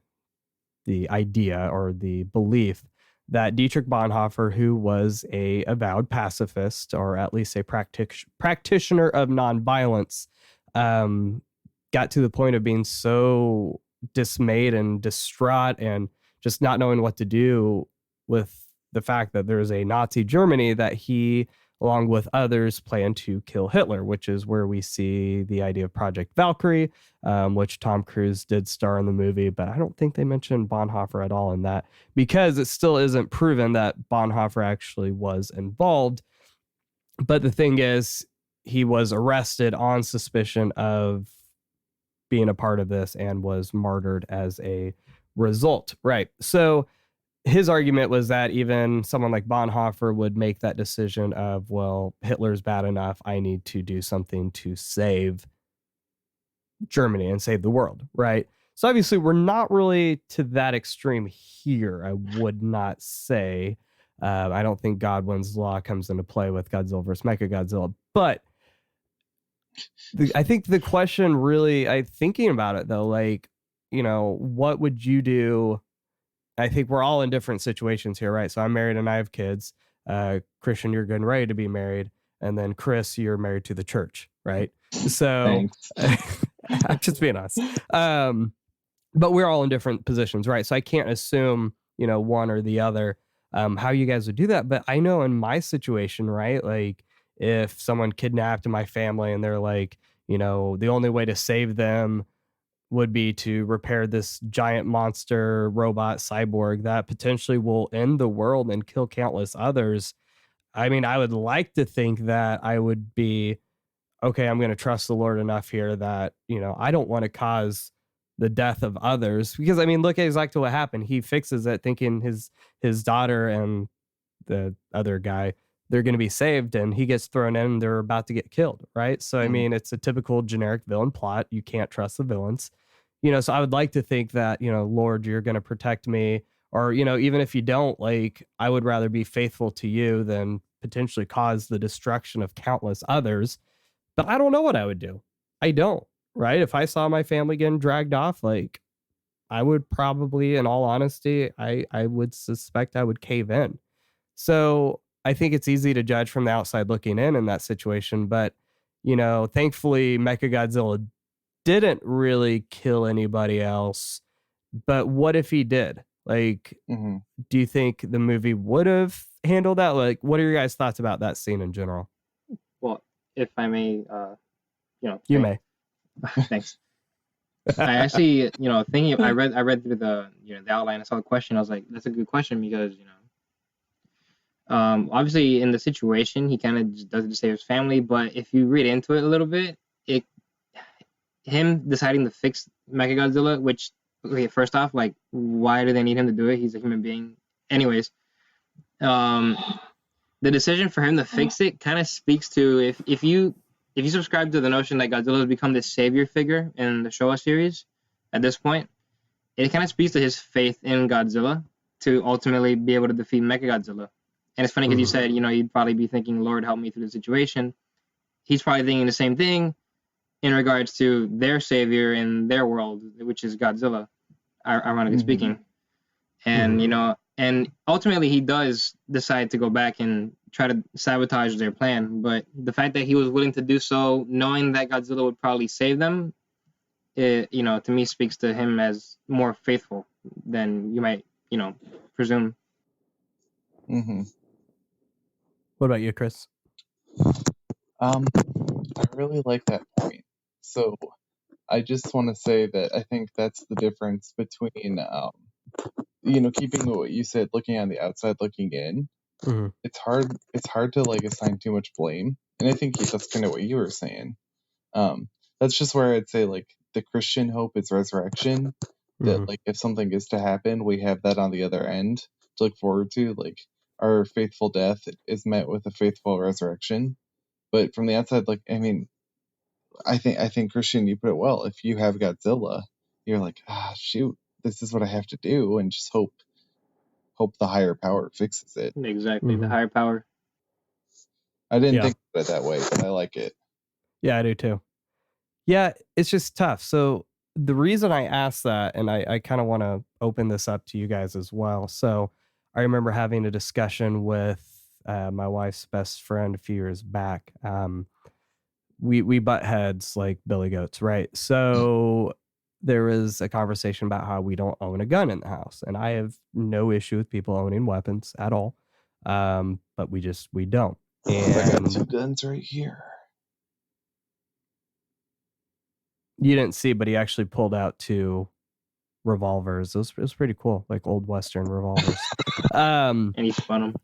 idea or the belief that Dietrich Bonhoeffer, who was a avowed pacifist, or at least a practitioner of nonviolence, got to the point of being so dismayed and distraught and just not knowing what to do with the fact that there's a Nazi Germany, that he along with others, planned to kill Hitler, which is where we see the idea of Project Valkyrie, which Tom Cruise did star in the movie, but I don't think they mentioned Bonhoeffer at all in that, because it still isn't proven that Bonhoeffer actually was involved. But the thing is, he was arrested on suspicion of being a part of this and was martyred as a result. Right. So his argument was that even someone like Bonhoeffer would make that decision of, well, Hitler's bad enough, I need to do something to save Germany and save the world. Right. So obviously we're not really to that extreme here, I would not say. I don't think Godwin's law comes into play with Godzilla versus Mechagodzilla, but I think the question really, thinking about it though, like, what would you do? I think we're all in different situations here, right? So I'm married and I have kids. Christian, you're getting ready to be married. And then Chris, you're married to the church, right? So I'm just being honest. But we're all in different positions, right? So I can't assume, one or the other, how you guys would do that. But I know in my situation, right? Like, if someone kidnapped my family and they're like, the only way to save them would be to repair this giant monster robot cyborg that potentially will end the world and kill countless others. I mean, I would like to think that I would be, okay, I'm going to trust the Lord enough here that, I don't want to cause the death of others, because I mean, look at exactly what happened. He fixes it thinking his daughter and the other guy, they're going to be saved, and he gets thrown in and they're about to get killed. Right. So, I mean, it's a typical generic villain plot. You can't trust the villains, so I would like to think that, Lord, you're going to protect me, or, even if you don't, like, I would rather be faithful to you than potentially cause the destruction of countless others. But I don't know what I would do. I don't, right? If I saw my family getting dragged off, like, I would probably, in all honesty, I would suspect I would cave in. So I think it's easy to judge from the outside looking in that situation. But, thankfully, Mechagodzilla didn't really kill anybody else. But what if he did? Like, do you think the movie would have handled that? Like, what are your guys' thoughts about that scene in general? Well, if I may, You may. Thanks. I actually, thinking, I read through the outline. I saw the question. I was like, that's a good question, because obviously in the situation he kind of just does it to save his family. But if you read into it a little bit, him deciding to fix Mechagodzilla, which, okay, first off, like, why do they need him to do it? He's a human being. Anyways, the decision for him to fix it kind of speaks to, if you subscribe to the notion that Godzilla has become this savior figure in the Showa series at this point, it kind of speaks to his faith in Godzilla to ultimately be able to defeat Mechagodzilla. And it's funny because you said, you'd probably be thinking, Lord, help me through the situation. He's probably thinking the same thing in regards to their savior in their world, which is Godzilla, ironically speaking. And, and ultimately he does decide to go back and try to sabotage their plan. But the fact that he was willing to do so, knowing that Godzilla would probably save them, to me speaks to him as more faithful than you might, presume. What about you, Chris? I really like that point. So I just want to say that I think that's the difference between, keeping what you said, looking on the outside, looking in. It's hard to, like, assign too much blame. And I think that's kind of what you were saying. That's just where I'd say, like, the Christian hope is resurrection. That, like, if something is to happen, we have that on the other end to look forward to. Like, our faithful death is met with a faithful resurrection. But from the outside, like, I mean, I think Christian, you put it well. If you have Godzilla, you're like, shoot, this is what I have to do, and just hope the higher power fixes it. Exactly, the higher power. I didn't think of it that way, but I like it. Yeah, I do too. Yeah, it's just tough. So the reason I asked that, and I kind of want to open this up to you guys as well. So I remember having a discussion with my wife's best friend a few years back. We butt heads like billy goats, right? So there was a conversation about how we don't own a gun in the house, and I have no issue with people owning weapons at all, but we don't. I got 2 And guns right here. you didn't see, but he actually pulled out 2 revolvers. It was pretty cool, like old Western revolvers. And he spun him.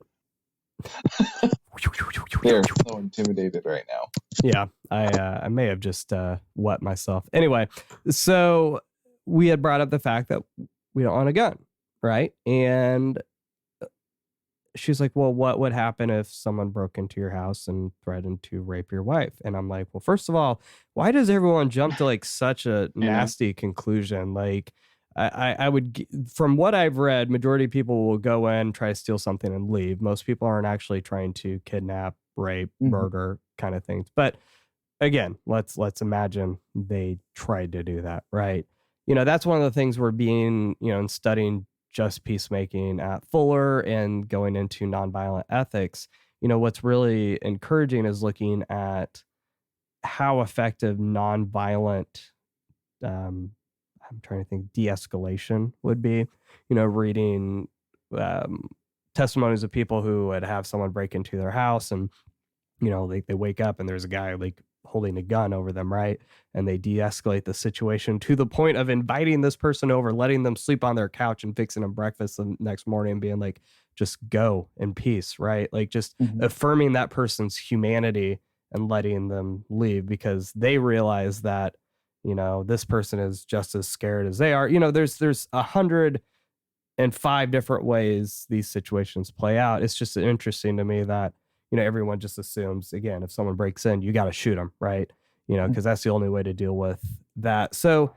They're so intimidated right now. Yeah, I may have just wet myself. Anyway, so we had brought up the fact that we don't own a gun, right? And she's like, well, what would happen if someone broke into your house and threatened to rape your wife? And I'm like, well, first of all, why does everyone jump to like such a nasty conclusion? Like, I would, from what I've read, majority of people will go in, try to steal something and leave. Most people aren't actually trying to kidnap, rape, murder kind of things. But again, let's imagine they tried to do that, right? You know, that's one of the things we're being, you know, and studying just peacemaking at Fuller and going into nonviolent ethics. You know, what's really encouraging is looking at how effective nonviolent, I'm trying to think, de-escalation would be. You know, reading testimonies of people who would have someone break into their house and, you know, like they wake up and there's a guy like holding a gun over them, right? And they de-escalate the situation to the point of inviting this person over, letting them sleep on their couch and fixing them breakfast the next morning and being like, just go in peace, right? Like just affirming that person's humanity and letting them leave because they realize that, you know, this person is just as scared as they are. You know, there's 105 different ways these situations play out. It's just interesting to me that, you know, everyone just assumes, again, if someone breaks in, you got to shoot them, right? You know, because that's the only way to deal with that. So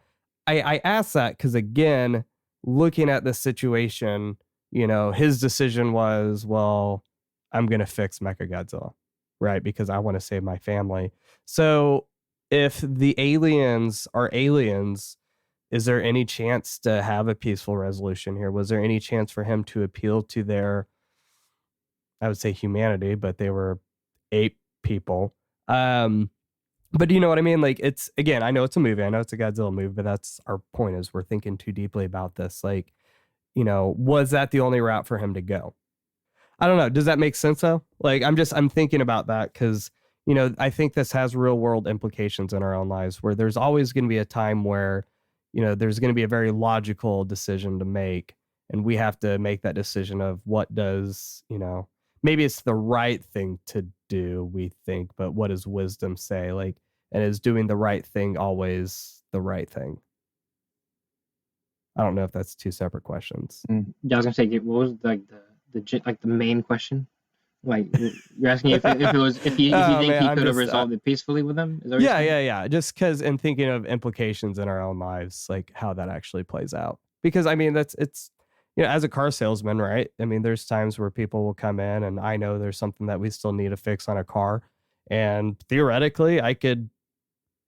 I asked that because, again, looking at this situation, you know, his decision was, well, I'm going to fix Mechagodzilla, right? Because I want to save my family. So if the aliens are aliens, is there any chance to have a peaceful resolution here? Was there any chance for him to appeal to their, I would say, humanity, but they were ape people? But you know what I mean? Like, it's, again, I know it's a movie. I know it's a Godzilla movie, but that's our point, is we're thinking too deeply about this. Like, you know, was that the only route for him to go? I don't know. Does that make sense though? Like, I'm thinking about that because, you know, I think this has real world implications in our own lives where there's always going to be a time where, you know, there's going to be a very logical decision to make. And we have to make that decision of what does, you know, maybe it's the right thing to do, we think, but what does wisdom say? Like, and is doing the right thing always the right thing? I don't know if that's 2 separate questions. Yeah, I was gonna say, what was like the main question? Like, you're asking if he think he could have resolved it peacefully with them? Is that what you're saying? Yeah. Just because, and thinking of implications in our own lives, like how that actually plays out. Because I mean, it's, you know, as a car salesman, right? I mean, there's times where people will come in and I know there's something that we still need to fix on a car. And theoretically, I could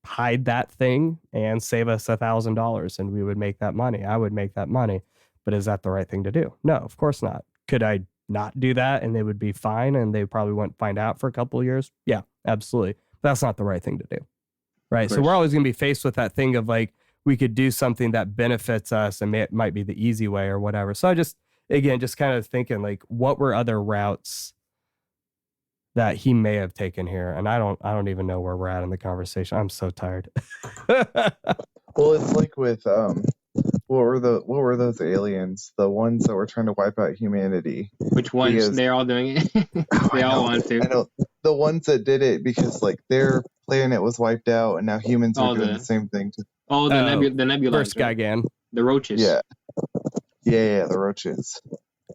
hide that thing and save us $1,000 and we would make that money. I would make that money. But is that the right thing to do? No, of course not. Could I not do that and they would be fine and they probably wouldn't find out for a couple of years? Yeah, absolutely. But that's not the right thing to do. Right. So we're always going to be faced with that thing of like, we could do something that benefits us and it might be the easy way or whatever. So I just, again, just kind of thinking like, what were other routes that he may have taken here? And I don't even know where we're at in the conversation. I'm so tired. Well, it's like with what were those aliens? The ones that were trying to wipe out humanity. Which ones? Because they're all doing it. They all want to. I know the ones that did it because like their planet was wiped out and now humans are doing the same thing. The nebulizer. First Gigan. The roaches. Yeah, the roaches.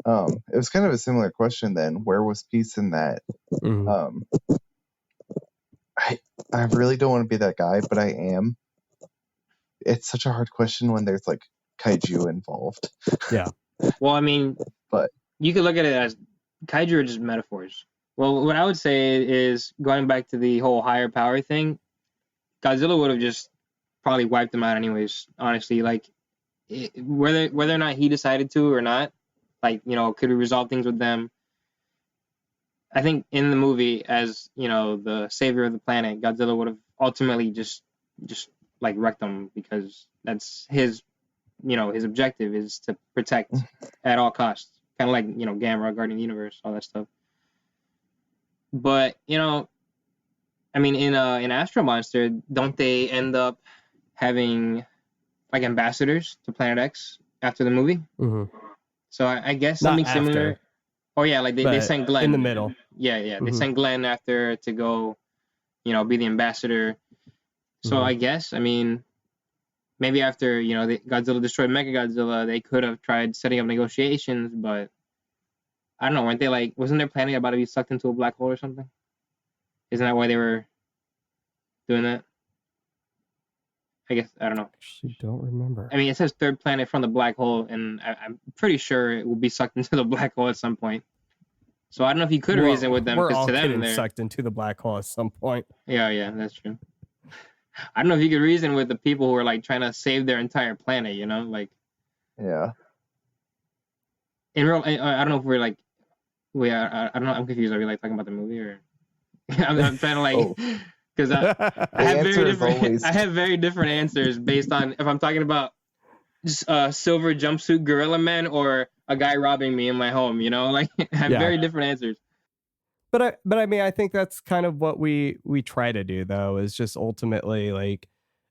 It was kind of a similar question then. Where was peace in that? Mm-hmm. I really don't want to be that guy, but I am. It's such a hard question when there's like kaiju involved. Yeah. Well, I mean, but you could look at it as kaiju are just metaphors. Well, what I would say is, going back to the whole higher power thing, Godzilla would have just probably wiped them out anyways, honestly. Like, whether or not he decided to or not, like, you know, could we resolve things with them? I think in the movie, as, you know, the savior of the planet, Godzilla would have ultimately just like wrecked them because that's his, you know, his objective is to protect at all costs. Kind of like, you know, Gamera, Guardian of the Universe, all that stuff. But I mean, in Astro Monster, don't they end up having like ambassadors to Planet X after the movie? Hmm. So I guess Not something similar. after, Oh yeah, like they but sent Glenn. in the middle. Yeah, they Hmm. sent Glenn after to go, be the ambassador. So Hmm. I guess, I mean, maybe after Godzilla destroyed Mechagodzilla, they could have tried setting up negotiations, but I don't know. Weren't they like? Wasn't their planet about to be sucked into a black hole or something? Isn't that why they were doing that? I guess I don't know. Actually, don't remember. I mean, it says third planet from the black hole, and I'm pretty sure it will be sucked into the black hole at some point. So I don't know if you could reason with them, We're because all to them, getting they're sucked into the black hole at some point. yeah, that's true. I don't know if you could reason with the people who are like trying to save their entire planet. Like Yeah. in real. I don't know if we're like we are. I don't know. I'm confused. Are we like talking about the movie or? I'm trying to like because I have very different. I have very different answers based on if I'm talking about silver jumpsuit gorilla man or a guy robbing me in my home. Like I have very different answers. But I mean, I think that's kind of what we try to do, though, is just ultimately like,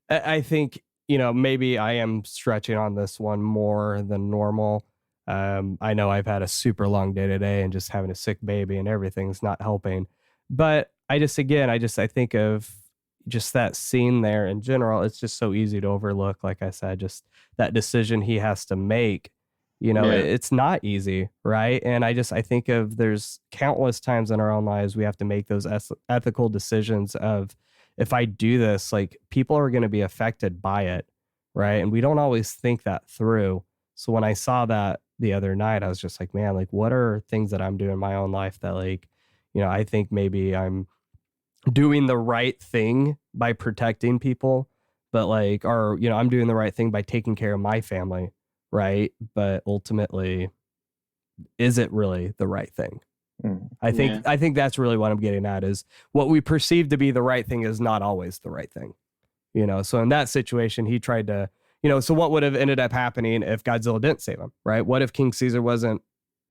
I think, maybe I am stretching on this one more than normal. I know I've had a super long day today and just having a sick baby and everything's not helping. But I think of just that scene there in general. It's just so easy to overlook. Like I said, just that decision he has to make. It's not easy, right? And I think of there's countless times in our own lives we have to make those ethical decisions of, if I do this, like, people are going to be affected by it, right? And we don't always think that through. So when I saw that the other night, I was just like, man, like, what are things that I'm doing in my own life that, like, I think maybe I'm doing the right thing by protecting people, but like, or, I'm doing the right thing by taking care of my family, right? But ultimately, is it really the right thing? I think that's really what I'm getting at, is what we perceive to be the right thing is not always the right thing. So in that situation, he tried to, so what would have ended up happening if Godzilla didn't save him, right? What if King Caesar wasn't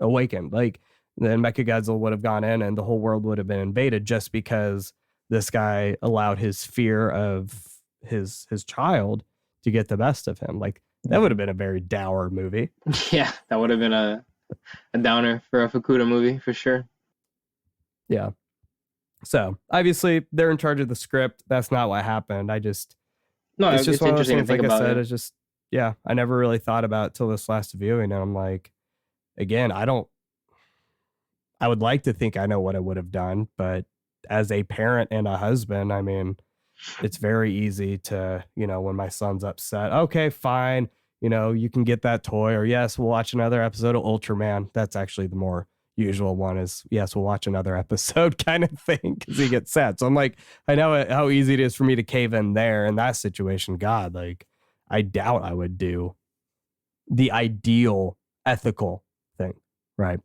awakened? Like, then Mechagodzilla would have gone in and the whole world would have been invaded just because this guy allowed his fear of his child to get the best of him. Like, that would have been a very dour movie. Yeah, that would have been a downer for a Fukuda movie for sure. Yeah. So obviously they're in charge of the script. That's not what happened. It's just one of those things, like I said, it's just, I never really thought about it till this last viewing. And I'm like, again, I would like to think I know what I would have done, but as a parent and a husband, I mean, it's very easy to, when my son's upset, okay, fine, you can get that toy, or yes, we'll watch another episode of Ultraman. That's actually the more usual one, is yes, we'll watch another episode kind of thing, because he gets sad. So I'm like, I know how easy it is for me to cave in there in that situation. God, like, I doubt I would do the ideal ethical thing. Right.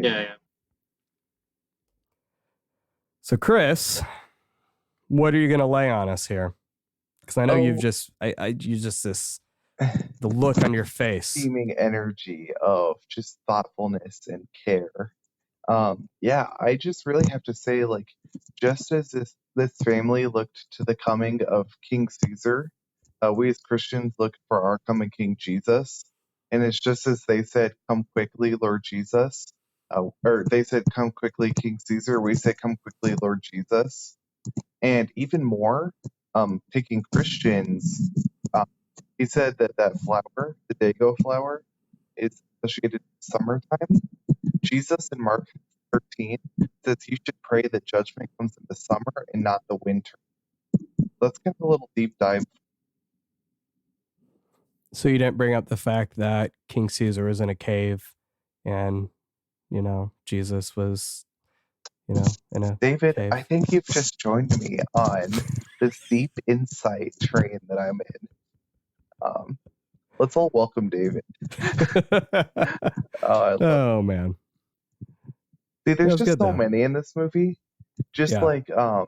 Yeah. So Chris, what are you going to lay on us here? Because I know you just the look on your face, steaming energy of just thoughtfulness and care. I just really have to say, like, just as this family looked to the coming of King Caesar, we as Christians look for our coming King Jesus. And it's just as they said, "Come quickly, Lord Jesus," or they said, "Come quickly, King Caesar." We say, "Come quickly, Lord Jesus." And even more, picking Christians, he said that flower, the Dago flower, is associated with summertime. Jesus in Mark 13 says you should pray that judgment comes in the summer and not the winter. Let's get a little deep dive. So you didn't bring up the fact that King Caesar was in a cave and, Jesus was, in a David, cave. I think you've just joined me on this deep insight train that I'm in. Let's all welcome David. Oh man. See, there's just so many in this movie. Just like how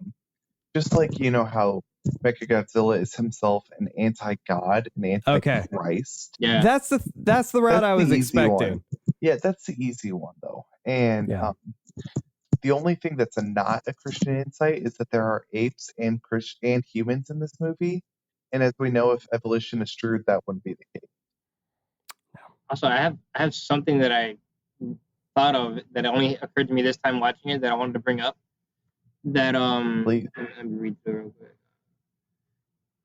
Mechagodzilla is himself an anti-god, an anti-Christ. Yeah. That's the route I was expecting. Yeah, that's the easy one though. And the only thing that's not a Christian insight is that there are apes and and humans in this movie. And as we know, if evolution is true, that wouldn't be the case. Also, I have something that I thought of that only occurred to me this time watching it that I wanted to bring up. That Please. let me read through it real quick.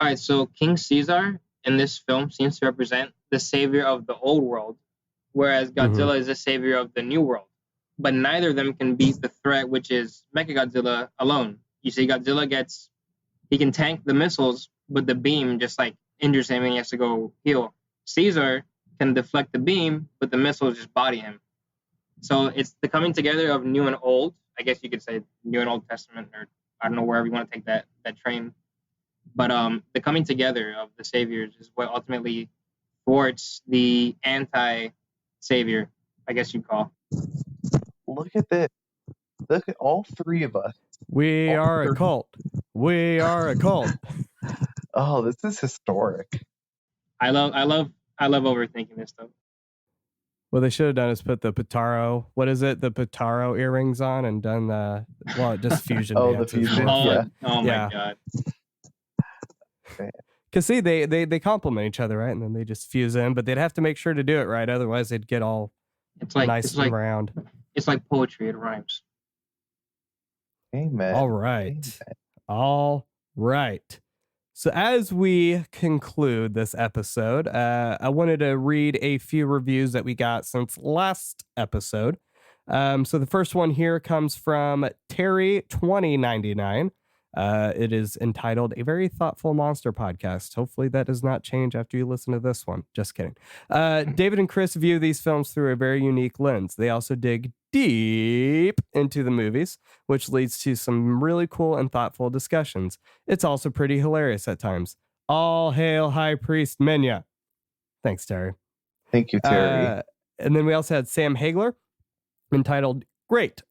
All right, so King Caesar in this film seems to represent the savior of the old world, whereas Godzilla is the savior of the new world. But neither of them can beat the threat, which is Mechagodzilla alone. You see, he can tank the missiles, but the beam just like injures him and he has to go heal. Caesar can deflect the beam, but the missiles just body him. So it's the coming together of new and old. I guess you could say New and Old Testament, or I don't know, wherever you want to take that train. But the coming together of the saviors is what ultimately thwarts the anti-savior, I guess you'd call. Look at this. Look at all three of us. We All are a three. cult. We are a cult. Oh, this is historic. I love overthinking this stuff. What they should have done is put the Pitaro, what is it? The Pitaro earrings on and done just fusion Oh, the dances. fusion, Oh, yeah. oh my Yeah. God. Because see, they complement each other, right? And then they just fuse in, but they'd have to make sure to do it right. Otherwise, they'd get all It's like nice and round. It's like poetry. It rhymes. Amen. All right. All right. So as we conclude this episode, I wanted to read a few reviews that we got since last episode. So the first one here comes from Terry2099. It is entitled A Very Thoughtful Monster Podcast. Hopefully that does not change after you listen to this one. Just kidding. David and Chris view these films through a very unique lens. They also dig deep into the movies, which leads to some really cool and thoughtful discussions. It's also pretty hilarious at times. All hail High Priest Menya. Thanks, Terry. Thank you, Terry. And then we also had Sam Hagler, entitled Great.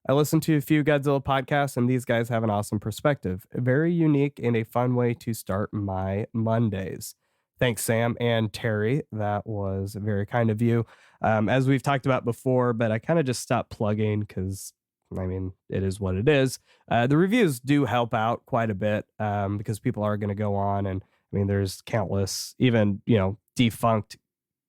I listened to a few Godzilla podcasts, and these guys have an awesome perspective. Very unique and a fun way to start my Mondays. Thanks, Sam and Terry. That was very kind of you. As we've talked about before, but I kind of just stopped plugging because, I mean, it is what it is. The reviews do help out quite a bit because people are going to go on. And, I mean, there's countless, even, defunct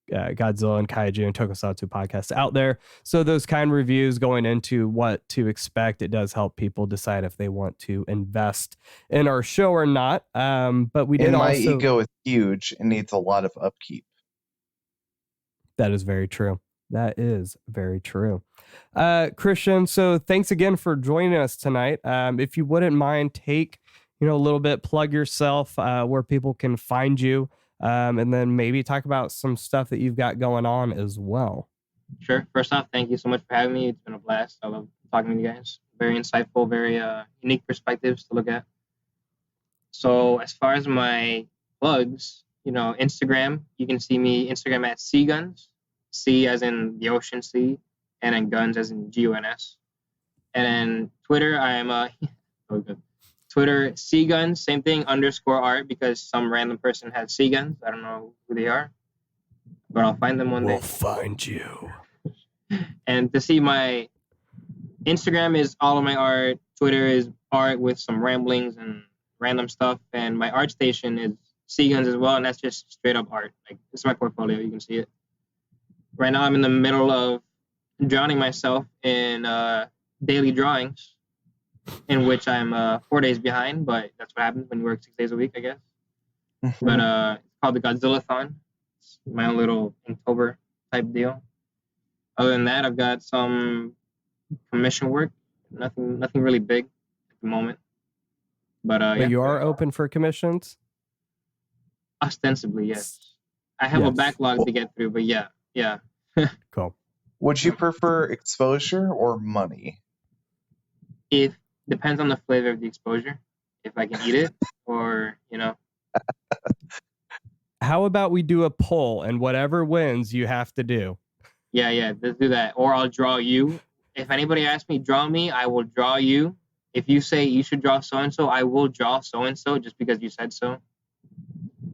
Godzilla and Kaiju and Tokusatsu podcasts out there. So those kind of reviews going into what to expect, it does help people decide if they want to invest in our show or not. But we did and my also... ego is huge and needs a lot of upkeep. That is very true. That is very true. Christian, so thanks again for joining us tonight. If you wouldn't mind, take a little bit, plug yourself, where people can find you. And then maybe talk about some stuff that you've got going on as well. Sure. First off, thank you so much for having me. It's been a blast. I love talking to you guys. Very insightful, very unique perspectives to look at. So as far as my plugs, Instagram, you can see me Instagram at Seaguns, C as in the ocean sea, and then guns as in Guns. And then Twitter, I am oh good. Twitter, Seaguns, same thing, _art, because some random person has Seaguns. I don't know who they are, but I'll find them one day. We'll find you. And to see my Instagram is all of my art. Twitter is art with some ramblings and random stuff. And my art station is Seaguns as well, and that's just straight up art. Like, this is my portfolio. You can see it. Right now, I'm in the middle of drowning myself in daily drawings, in which I'm 4 days behind, but that's what happens when you work 6 days a week, I guess. But it's called the Godzilla-thon. It's my own little Inktober type deal. Other than that, I've got some commission work. Nothing really big at the moment. But you are open for commissions? Ostensibly, yes. I have a backlog to get through, but yeah. Cool. Would you prefer exposure or money? Depends on the flavor of the exposure, if I can eat it, or, How about we do a poll, and whatever wins, you have to do. Yeah, let's do that. Or I'll draw you. If anybody asks me, draw me, I will draw you. If you say you should draw so-and-so, I will draw so-and-so just because you said so.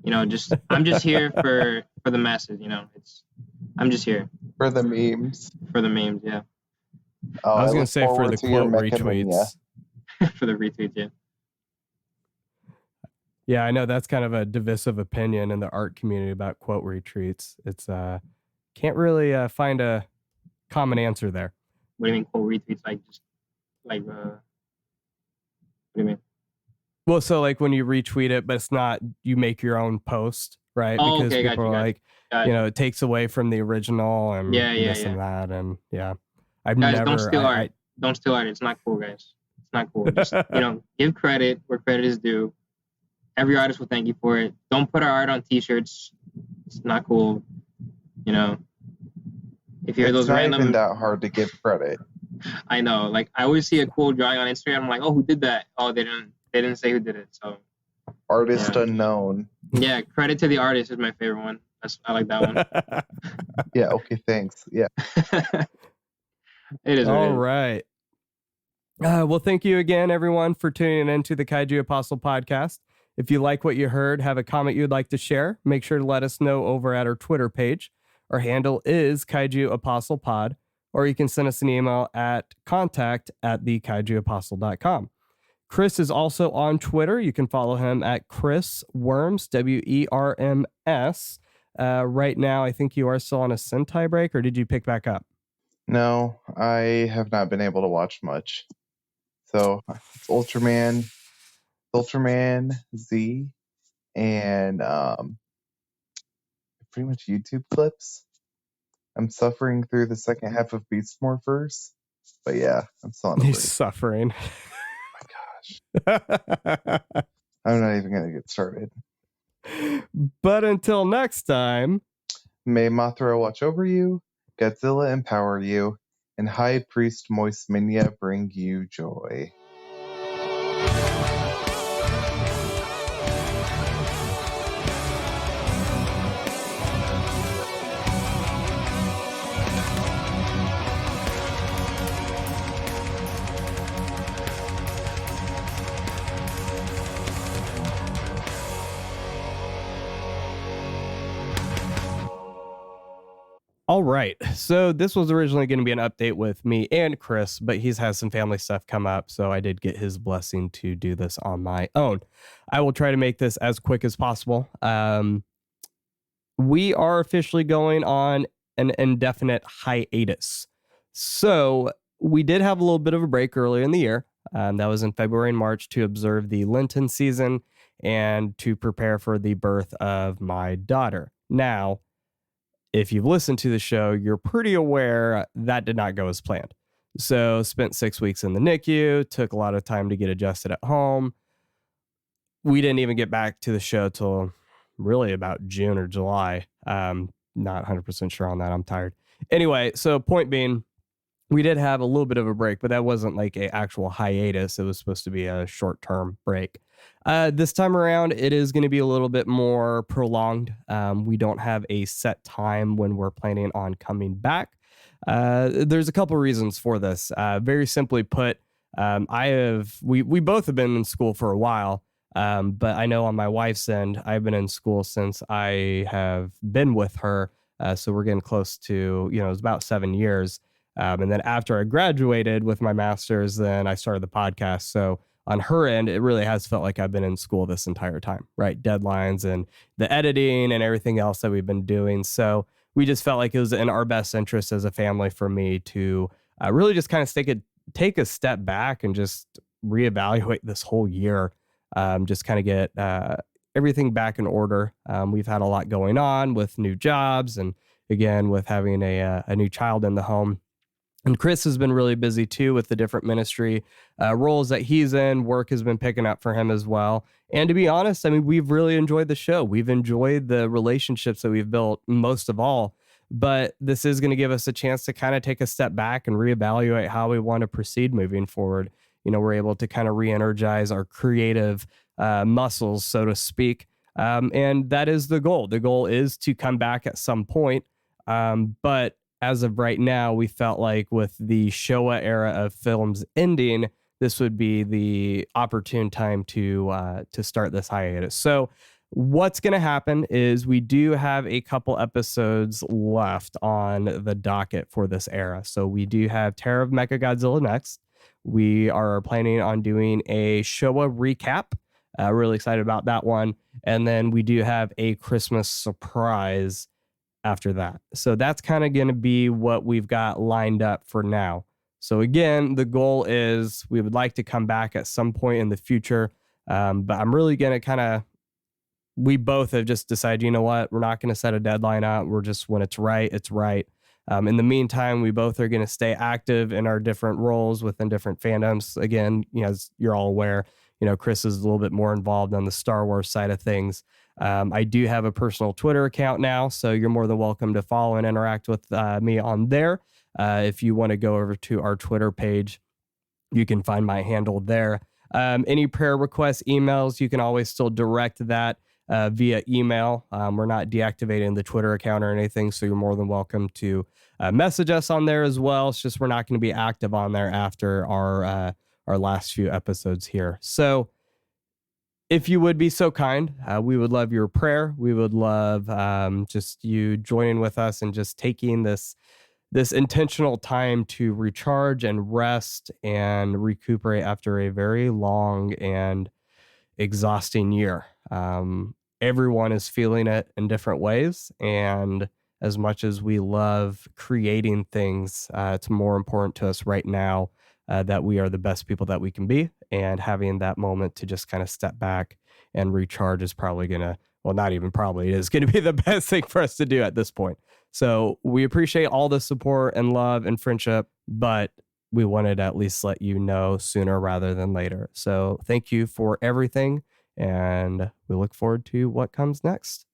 I'm just here for the masses, I'm just here. For the memes. For the memes, yeah. Oh, I was I going look to say for forward the to your quote Mechamania. retweets. For the retweet, yeah. Yeah, I know that's kind of a divisive opinion in the art community about quote retweets. It's can't really find a common answer there. What do you mean quote retweets? Like just like what do you mean? Well, so like when you retweet it, but it's not you make your own post, right? Oh, Because okay, people are like, got you. it takes away from the original and Yeah, this yeah. and that, and yeah, I've Guys, never. don't steal art. Don't steal art. It's not cool, guys. It's not cool. Just give credit where credit is due. Every artist will thank you for it. Don't put our art on T-shirts. It's not cool. If you're It's those not random, even that hard to give credit. I know. Like I always see a cool drawing on Instagram. I'm like, oh, who did that? Oh, they didn't say who did it. So Artist unknown. yeah, credit to the artist is my favorite one. I like that one. Yeah. Okay. Thanks. Yeah. It is. All right. Well, thank you again, everyone, for tuning into the Kaiju Apostle podcast. If you like what you heard, have a comment you'd like to share, make sure to let us know over at our Twitter page. Our handle is Kaiju Apostle Pod, or you can send us an email at contact@thekaijuapostle.com. Chris is also on Twitter. You can follow him at Chris Worms, WERMS. Right now, I think you are still on a Sentai break, or did you pick back up? No, I have not been able to watch much. So it's Ultraman Z, and pretty much YouTube clips. I'm suffering through the second half of Beast Morphers, but yeah, I'm still on a break. He's suffering. Oh my gosh. I'm not even gonna get started. But until next time, may Mothra watch over you, Godzilla empower you, and High Priest Moist Minya bring you joy. all right. So this was originally going to be an update with me and Chris, but he's had some family stuff come up. So I did get his blessing to do this on my own. I will try to make this as quick as possible. We are officially going on an indefinite hiatus. So we did have a little bit of a break earlier in the year. That was in February and March to observe the Lenten season and to prepare for the birth of my daughter. Now, if you've listened to the show, you're pretty aware that did not go as planned. So spent 6 weeks in the NICU, took a lot of time to get adjusted at home. We didn't even get back to the show till really about June or July. Not 100% sure on that. I'm tired. Anyway, so point being, we did have a little bit of a break, but that wasn't like an actual hiatus. It was supposed to be a short-term break. This time around, it is going to be a little bit more prolonged. We don't have a set time when we're planning on coming back. There's a couple reasons for this. Very simply put, we both have been in school for a while, but I know on my wife's end, I've been in school since I have been with her. So we're getting close to, it was about 7 years. And then after I graduated with my master's, then I started the podcast. So on her end, it really has felt like I've been in school this entire time, right? Deadlines and the editing and everything else that we've been doing. So we just felt like it was in our best interest as a family for me to really just kind of take a step back and just reevaluate this whole year, just kind of get everything back in order. We've had a lot going on with new jobs and again, with having a new child in the home. And Chris has been really busy too with the different ministry roles that he's in. Work has been picking up for him as well. And to be honest, I mean, we've really enjoyed the show. We've enjoyed the relationships that we've built most of all. But this is going to give us a chance to kind of take a step back and reevaluate how we want to proceed moving forward. We're able to kind of re-energize our creative muscles, so to speak. And that is the goal. The goal is to come back at some point. But as of right now, we felt like with the Showa era of films ending, this would be the opportune time to start this hiatus. So what's going to happen is we do have a couple episodes left on the docket for this era. So we do have Terror of Mechagodzilla next. We are planning on doing a Showa recap. Really excited about that one. And then we do have a Christmas surprise after that. So that's kind of going to be what we've got lined up for now. So again, the goal is we would like to come back at some point in the future. But I'm really going to we both have just decided, you know what, we're not going to set a deadline out. We're just, when it's right, it's right. In the meantime, we both are going to stay active in our different roles within different fandoms. Again, as you're all aware, Chris is a little bit more involved on the Star Wars side of things. I do have a personal Twitter account now, so you're more than welcome to follow and interact with me on there. If you want to go over to our Twitter page, you can find my handle there. Any prayer requests, emails, you can always still direct that via email. We're not deactivating the Twitter account or anything, so you're more than welcome to message us on there as well. It's just we're not going to be active on there after our last few episodes here. So if you would be so kind, we would love your prayer. We would love just you joining with us and just taking this intentional time to recharge and rest and recuperate after a very long and exhausting year. Everyone is feeling it in different ways. And as much as we love creating things, it's more important to us right now that we are the best people that we can be. And having that moment to just kind of step back and recharge is probably going to, well, not even probably, it is going to be the best thing for us to do at this point. So we appreciate all the support and love and friendship, but we wanted to at least let you know sooner rather than later. So thank you for everything, and we look forward to what comes next.